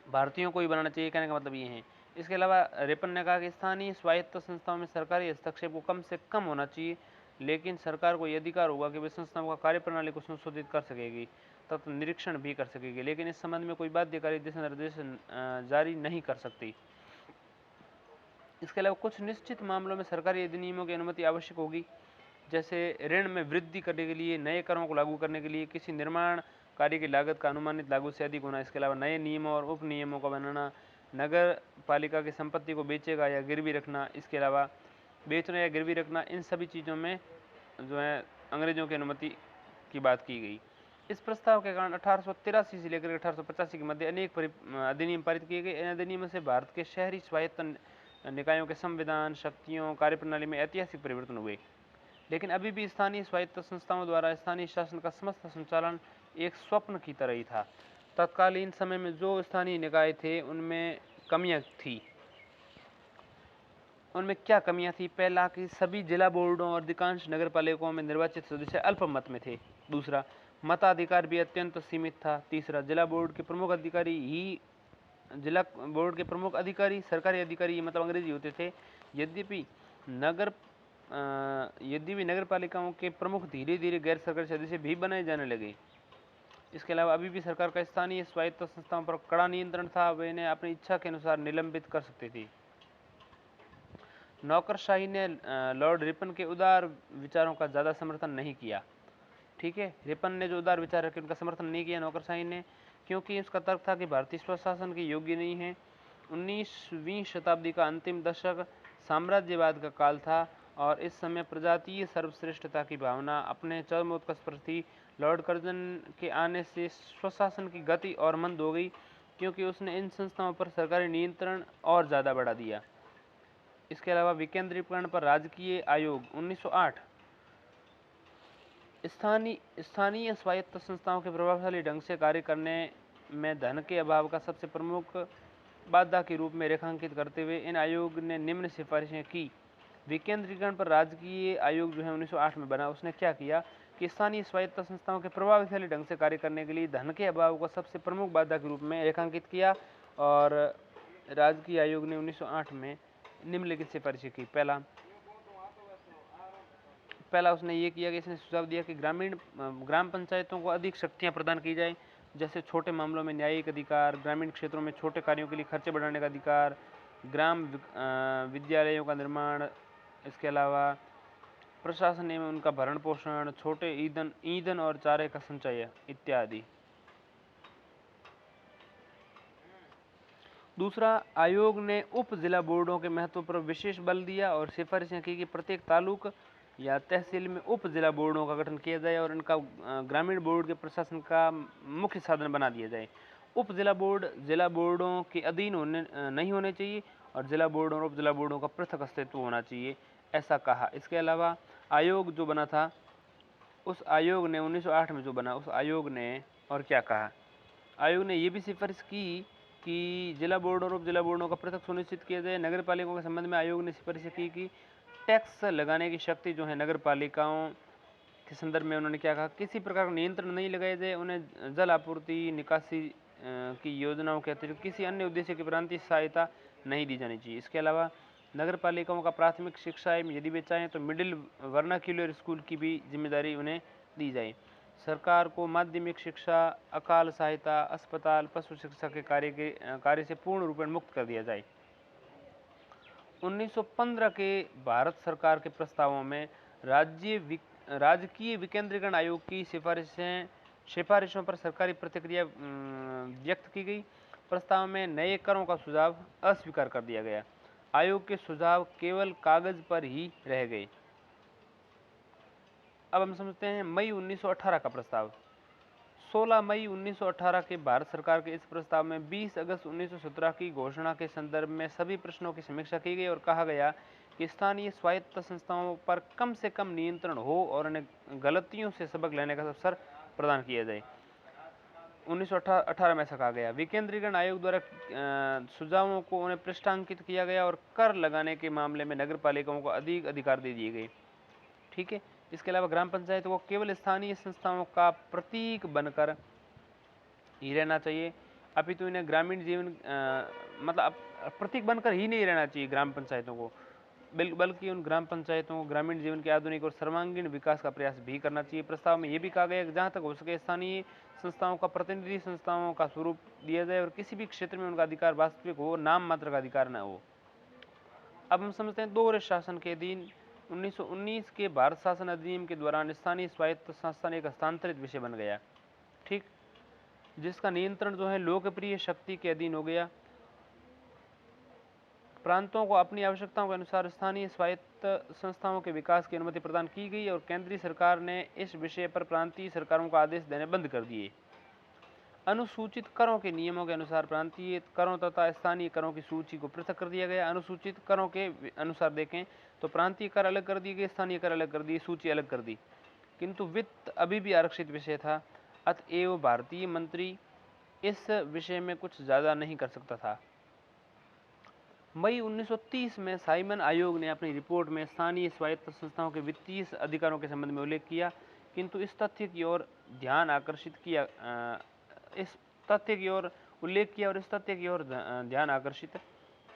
भारतीयों को ही बनाना चाहिए, कहने का मतलब ये है। इसके अलावा रेपन ने कहा कि स्थानीय स्वायत्त संस्थाओं में सरकारी हस्तक्षेप को कम से कम होना चाहिए, लेकिन सरकार को यह अधिकार होगा कि वे संस्थाओं का कार्यप्रणाली को संशोधित कर सकेगी तथा निरीक्षण भी कर सकेगी, लेकिन इस संबंध में कोई बाध्यकारी दिशा निर्देश जारी नहीं कर सकती। इसके अलावा कुछ निश्चित मामलों में सरकारी अधिनियमों की अनुमति आवश्यक होगी, जैसे ऋण में वृद्धि करने के लिए, नए करों को लागू करने के लिए, किसी निर्माण कार्य की लागत का अनुमानित लागू से अधिक होना। इसके अलावा नए नियमों और उप नियमों का बनाना, नगर पालिका की संपत्ति को बेचेगा या गिरवी रखना, इसके अलावा बेचना या गिरवी रखना, इन सभी चीज़ों में जो है अंग्रेजों की अनुमति की बात की गई। इस प्रस्ताव के कारण 1883 से लेकर 1885 के मध्य अनेक अधिनियम पारित किए गए। इन अधिनियमों से भारत के शहरी स्वायत्त निकायों के संविधान, शक्तियों, कार्यप्रणाली में ऐतिहासिक परिवर्तन हुए, लेकिन अभी भी स्थानीय स्वायत्त संस्थाओं द्वारा स्थानीय शासन का समस्त संचालन एक स्वप्न की तरह ही था। तत्कालीन समय में जो स्थानीय निकाय थे उनमें कमियां थी। उनमें क्या कमियां थी? पहला कि सभी जिला बोर्डों और अधिकांश नगर पालिकाओं में निर्वाचित सदस्य अल्पमत में थे। दूसरा, मताधिकार भी अत्यंत सीमित था। तीसरा, जिला बोर्ड के प्रमुख अधिकारी सरकारी अधिकारी मतलब अंग्रेजी होते थे। यद्यपि नगर पालिकाओं के प्रमुख धीरे धीरे गैर सरकारी सदस्य भी बनाए जाने लगे। इसके अलावा अभी भी सरकार का स्थानीय स्वायत्त संस्थाओं पर कड़ा नियंत्रण था, वे इन्हें अपनी इच्छा के अनुसार निलंबित कर सकते थे। नौकरशाही ने लॉर्ड रिपन के उदार विचारों का ज़्यादा समर्थन नहीं किया। ठीक है, रिपन ने जो उदार विचार रखे उनका समर्थन नहीं किया नौकरशाही ने, क्योंकि उसका तर्क था कि भारतीय स्वशासन के योग्य नहीं है। 19वीं शताब्दी का अंतिम दशक साम्राज्यवाद का काल था और इस समय प्रजातीय सर्वश्रेष्ठता की भावना अपने चरमोत्कर्ष पर थी। लॉर्ड कर्जन के आने से स्वशासन की गति और मंद हो गई, क्योंकि उसने इन संस्थाओं पर सरकारी नियंत्रण और ज़्यादा बढ़ा दिया। इसके अलावा विकेंद्रीकरण पर राजकीय आयोग 1908 स्थानीय स्वायत्त संस्थाओं के प्रभावशाली ढंग से कार्य करने में धन के अभाव का सबसे प्रमुख बाधा के रूप में रेखांकित करते हुए इन आयोग ने निम्न सिफारिशें की। विकेंद्रीकरण पर राजकीय आयोग जो है 1908 में बना, उसने क्या किया कि स्थानीय स्वायत्त संस्थाओं के प्रभावशाली ढंग से कार्य करने के लिए धन के अभाव को सबसे प्रमुख बाधा के रूप में रेखांकित किया और राजकीय आयोग ने 1908 में निम्नलिखित सिफारिशें की। पहला उसने ये किया कि इसने सुझाव दिया कि ग्राम पंचायतों को अधिक शक्तियां प्रदान की जाए, जैसे छोटे मामलों में न्यायिक अधिकार, ग्रामीण क्षेत्रों में छोटे कार्यों के लिए खर्चे बढ़ाने का अधिकार, ग्राम विद्यालयों का निर्माण, इसके अलावा प्रशासन एवं उनका भरण पोषण, छोटे ईंधन और चारे का संचय इत्यादि। दूसरा, आयोग ने उप जिला बोर्डों के महत्व पर विशेष बल दिया और सिफारिशें की कि प्रत्येक तालुक या तहसील में उप जिला बोर्डों का गठन किया जाए और इनका ग्रामीण बोर्ड के प्रशासन का मुख्य साधन बना दिया जाए। उप जिला बोर्ड जिला बोर्डों के अधीन नहीं होने चाहिए और जिला बोर्ड और उप जिला बोर्डों का पृथक अस्तित्व होना चाहिए, ऐसा कहा। इसके अलावा आयोग जो बना था, उस आयोग ने 1908 में जो बना, उस आयोग ने और क्या कहा, आयोग ने ये भी सिफारिश की कि जिला बोर्ड और उप जिला बोर्डों का पृथक सुनिश्चित किया जाए। नगर पालिकाओं के संबंध में आयोग ने सिफारिश की कि टैक्स लगाने की शक्ति जो है नगर पालिकाओं के संदर्भ में उन्होंने क्या कहा, किसी प्रकार का नियंत्रण नहीं लगाया जाए, उन्हें जल आपूर्ति निकासी की योजनाओं के अतिरिक्त किसी अन्य उद्देश्य की प्रांतीय सहायता नहीं दी जानी चाहिए। इसके अलावा नगर पालिकाओं का प्राथमिक शिक्षा एवं यदि वे चाहें तो मिडिल वर्नाक्यूलर स्कूल की भी जिम्मेदारी उन्हें दी जाए। सरकार को माध्यमिक शिक्षा, अकाल सहायता, अस्पताल, पशु शिक्षा के कार्य से पूर्ण रूप में मुक्त कर दिया जाए। 1915 के भारत सरकार के प्रस्तावों में राजकीय विकेंद्रीकरण आयोग की सिफारिशों पर सरकारी प्रतिक्रिया व्यक्त की गई। प्रस्ताव में नए करों का सुझाव अस्वीकार कर दिया गया। आयोग के सुझाव केवल कागज पर ही रह गए। अब हम समझते हैं मई 1918 का प्रस्ताव। 16 मई 1918 के भारत सरकार के इस प्रस्ताव में 20 अगस्त 1917 की घोषणा के संदर्भ में सभी प्रश्नों की समीक्षा की गई और कहा गया कि स्थानीय स्वायत्त संस्थाओं पर कम से कम नियंत्रण हो और उन्हें गलतियों से सबक लेने का अवसर प्रदान किया जाए। 1918 में ऐसा कहा गया। विकेंद्रीकरण आयोग द्वारा सुझावों को उन्हें पृष्ठांकित किया गया और कर लगाने के मामले में नगर पालिकाओं को अधिक अधिकार दे दिए गए। ठीक है। इसके अलावा ग्राम पंचायत को केवल स्थानीय संस्थाओं का प्रतीक बनकर ही रहना चाहिए, अपितु इन्हें ग्रामीण जीवन मतलब प्रतीक बनकर ही नहीं रहना चाहिए ग्राम पंचायतों को, बल्कि उन ग्राम पंचायतों को ग्रामीण जीवन के आधुनिक और सर्वांगीण विकास का प्रयास भी करना चाहिए। प्रस्ताव में यह भी कहा गया कि जहां तक हो सके स्थानीय संस्थाओं का प्रतिनिधि संस्थाओं का स्वरूप दिया जाए और किसी भी क्षेत्र में उनका अधिकार वास्तविक हो, नाम मात्र का अधिकार न हो। अब हम समझते हैं दोहरे शासन के अधीन 1919 के भारत शासन अधिनियम के दौरान स्थानीय स्वायत्त संस्थान एक हस्तांतरित विषय बन गया। ठीक, जिसका नियंत्रण जो है लोकप्रिय शक्ति के अधीन हो गया। प्रांतों को अपनी आवश्यकताओं के अनुसार स्थानीय स्वायत्त संस्थाओं के विकास की अनुमति प्रदान की गई और केंद्रीय सरकार ने इस विषय पर प्रांतीय सरकारों को आदेश देने बंद कर दिए। अनुसूचित करों के नियमों के अनुसार प्रांतीय करों तथा स्थानीय करों की सूची को पृथक कर दिया गया। अनुसूचित करों के अनुसार देखें तो प्रांतीय कर अलग कर दिए गए, स्थानीय कर अलग कर दिए, सूची अलग कर दी, किंतु वित्त अभी भी आरक्षित विषय था। अतएव भारतीय मंत्री इस विषय में कुछ ज्यादा नहीं कर सकता था। मई 1930 में साइमन आयोग ने अपनी रिपोर्ट में स्थानीय स्वायत्त संस्थाओं के वित्तीय अधिकारों के संबंध में उल्लेख किया, किंतु इस तथ्य की ओर ध्यान आकर्षित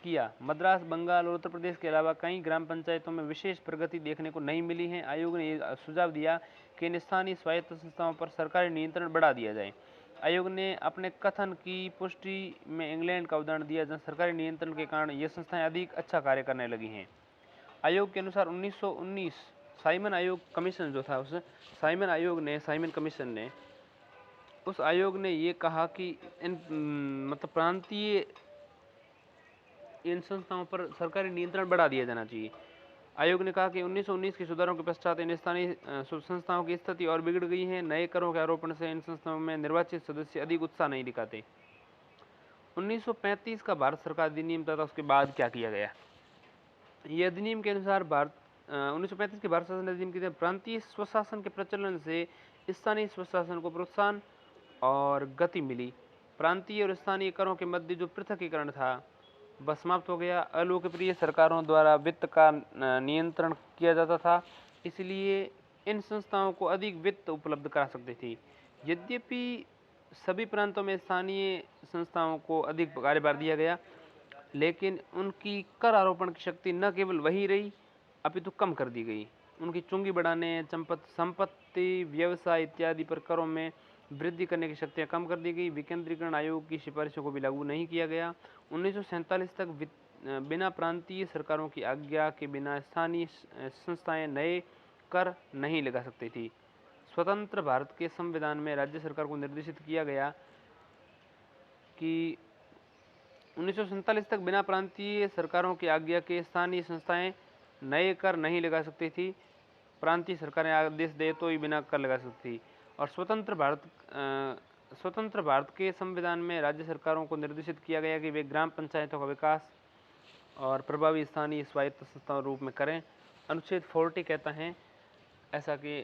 किया मद्रास, बंगाल और उत्तर प्रदेश के अलावा कई ग्राम पंचायतों में विशेष प्रगति देखने को नहीं मिली है। आयोग ने सुझाव दिया कि इन स्थानीय स्वायत्त संस्थाओं पर सरकारी नियंत्रण बढ़ा दिया जाए। आयोग ने अपने कथन की पुष्टि में इंग्लैंड का उदाहरण दिया, जहां सरकारी नियंत्रण के कारण ये संस्थाएं अधिक अच्छा कार्य करने लगी हैं। आयोग के अनुसार 1919 साइमन आयोग कमीशन जो था, उस साइमन कमीशन ने उस आयोग ने ये कहा कि इन प्रांतीय इन संस्थाओं पर सरकारी नियंत्रण बढ़ा दिया जाना चाहिए। आयोग ने कहा कि 1919 के सुधारों के पश्चात इन स्थानीय संस्थाओं की स्थिति और बिगड़ गई है। नए करों के आरोपण से इन संस्थाओं में निर्वाचित सदस्य अधिक उत्साह नहीं दिखाते। 1935 का भारत सरकार अधिनियम तथा उसके बाद क्या किया गया। यह अधिनियम के अनुसार 1935 के भारत शासन अधिनियम के तहत प्रांतीय स्वशासन के प्रचलन से स्थानीय स्वशासन को प्रोत्साहन और गति मिली। प्रांतीय और स्थानीय करों के मध्य जो पृथकीकरण था वह समाप्त हो गया। अलोकप्रिय सरकारों द्वारा वित्त का नियंत्रण किया जाता था, इसलिए इन संस्थाओं को अधिक वित्त उपलब्ध करा सकती थी। यद्यपि सभी प्रांतों में स्थानीय संस्थाओं को अधिक कार्यभार दिया गया, लेकिन उनकी कर आरोपण की शक्ति न केवल वही रही अपितु कम कर दी गई। उनकी चुंगी बढ़ाने, संपत्ति, व्यवसाय इत्यादि पर करों में वृद्धि करने की शक्तियां कम कर दी गई। विकेंद्रीकरण आयोग की सिफारिशों को भी लागू नहीं किया गया। 1947 तक बिना प्रांतीय सरकारों की आज्ञा के बिना स्थानीय संस्थाएं नए कर नहीं लगा सकती थी। स्वतंत्र भारत के संविधान में राज्य सरकार को निर्देशित किया गया कि 1947 तक बिना प्रांतीय सरकारों की आज्ञा के स्थानीय संस्थाएं नए कर नहीं लगा सकती थी। प्रांतीय सरकारें आदेश दे तो ही बिना कर लगा सकती थी। और स्वतंत्र भारत के संविधान में राज्य सरकारों को निर्देशित किया गया कि वे ग्राम पंचायतों का विकास और प्रभावी स्थानीय स्वायत्त संस्थाओं रूप में करें। अनुच्छेद 40 कहता है ऐसा कि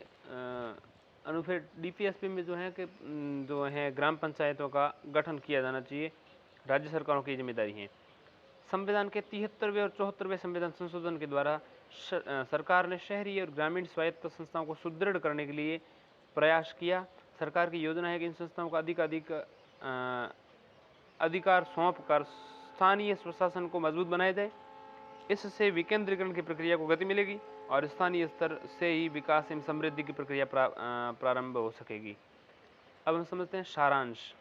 अनुच्छेद डीपीएसपी में जो है ग्राम पंचायतों का गठन किया जाना चाहिए, राज्य सरकारों की जिम्मेदारी है। संविधान के 73वें और 74वें संविधान संशोधन के द्वारा सरकार ने शहरी और ग्रामीण स्वायत्त संस्थाओं को सुदृढ़ करने के लिए प्रयास किया। सरकार की योजना है कि इन संस्थाओं का अधिक अधिकार सौंप कर स्थानीय स्वशासन को मजबूत बनाया जाए। इससे विकेंद्रीकरण की प्रक्रिया को गति मिलेगी और स्थानीय स्तर से ही विकास एवं समृद्धि की प्रक्रिया प्रारंभ हो सकेगी। अब हम समझते हैं सारांश।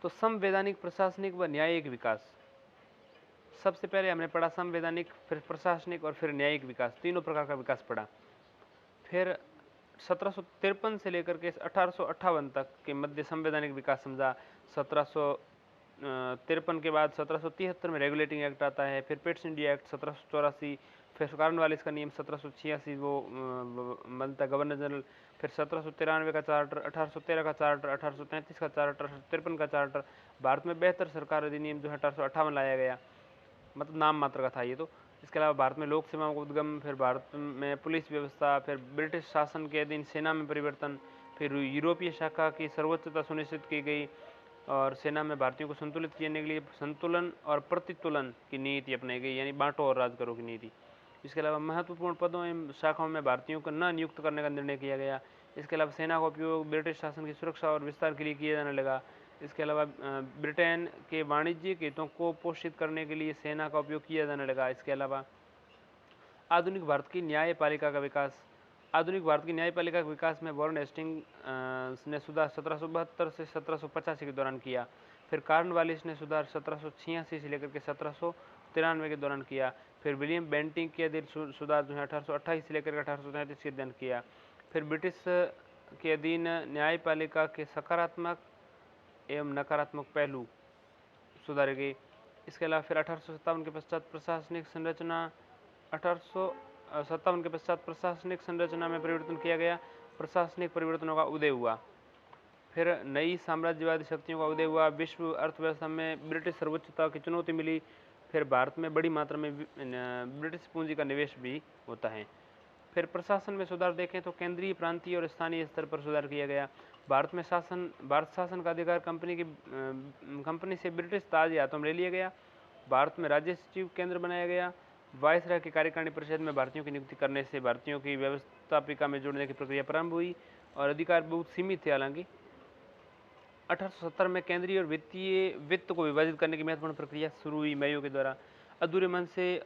तो संवैधानिक, प्रशासनिक व न्यायिक विकास। सबसे पहले हमने पढ़ा संवैधानिक, फिर प्रशासनिक और फिर न्यायिक विकास, तीनों प्रकार का विकास पढ़ा। फिर 1753 से लेकर के 1858 तक के मध्य संवैधानिक विकास समझा। 1700 1753 के बाद 1773 में रेगुलेटिंग एक्ट आता है, फिर पिट्स इंडिया एक्ट 1784, फिर कॉर्नवालिस का नियम 1786 वो बनता है गवर्नर जनरल, फिर 1793 का चार्टर, 1813 का चार्टर, 1833 का चार्टर, 1853 का चार्टर। भारत में बेहतर सरकार अधिनियम जो है 1858 लाया गया, मतलब नाम मात्र का था ये तो। इसके अलावा भारत में लोक सेवाओं का उद्गम, फिर भारत में पुलिस व्यवस्था, फिर ब्रिटिश शासन के अधीन सेना में परिवर्तन, फिर यूरोपीय शाखा की सर्वोच्चता सुनिश्चित की गई और सेना में भारतीयों को संतुलित करने के लिए संतुलन और प्रतितुलन की नीति अपनाई गई, यानी बांटो और राज करो की नीति। इसके अलावा महत्वपूर्ण पदों एवं शाखाओं में भारतीयों को न नियुक्त करने का निर्णय किया गया। इसके अलावा सेना का उपयोग ब्रिटिश शासन की सुरक्षा और विस्तार के लिए किया जाने लगा। इसके अलावा ब्रिटेन के वाणिज्यिक हितों को पोषित करने के लिए सेना का उपयोग किया जाने लगा। इसके अलावा आधुनिक भारत की न्यायपालिका का विकास, आधुनिक भारत की न्यायपालिका के विकास में वॉरेन हेस्टिंग ने सुधार 1772 से 1785 के दौरान किया। फिर कॉर्नवालिस ने सुधार 1786 से लेकर के 1793 के दौरान किया। फिर विलियम बेंटिंग के अधीन सुधार जो है 1828 से लेकर के 1833 के दौरान किया। फिर ब्रिटिश के अधीन न्यायपालिका के सकारात्मक एवं नकारात्मक पहलू सुधारे गए। इसके अलावा फिर 1857 के पश्चात प्रशासनिक संरचना 1857 के पश्चात प्रशासनिक संरचना में परिवर्तन किया गया। प्रशासनिक परिवर्तनों का उदय हुआ। फिर नई साम्राज्यवादी शक्तियों का उदय हुआ। विश्व अर्थव्यवस्था में ब्रिटिश सर्वोच्चता की चुनौती मिली। फिर भारत में बड़ी मात्रा में ब्रिटिश पूंजी का निवेश भी होता है। फिर प्रशासन में सुधार देखें तो केंद्रीय, प्रांतीय और स्थानीय स्तर पर सुधार किया गया। भारत शासन का अधिकार कंपनी से ब्रिटिश ताज हाथों में ले लिया गया। भारत में राज्य सचिव केंद्र बनाया गया। वायसराय की कार्यकारिणी परिषद में भारतीयों की नियुक्ति करने से भारतीयों की व्यवस्थापिका में जुड़ने की प्रक्रिया प्रारंभ हुई और अधिकार बहुत सीमित थे। हालांकि 1870 में केंद्रीय और वित्त को विभाजित करने की महत्वपूर्ण प्रक्रिया शुरू हुई मेयो के द्वारा। अधूरे मन से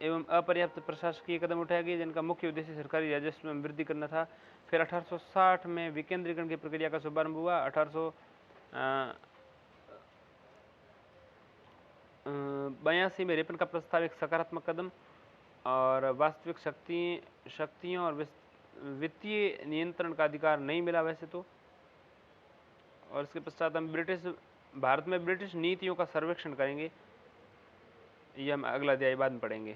एवं अपर्याप्त प्रशासकीय कदम उठाए गए जिनका मुख्य उद्देश्य सरकारी राजस्व में वृद्धि करना था। फिर 1860 में विकेंद्रीकरण की प्रक्रिया का शुभारंभ हुआ। 1882 में रेपन का प्रस्ताव एक सकारात्मक कदम और वास्तविक शक्तियों और वित्तीय नियंत्रण का अधिकार नहीं मिला वैसे तो। और इसके पश्चात हम भारत में ब्रिटिश नीतियों का सर्वेक्षण करेंगे। ये हम अगला अध्याय बाद में पढ़ेंगे।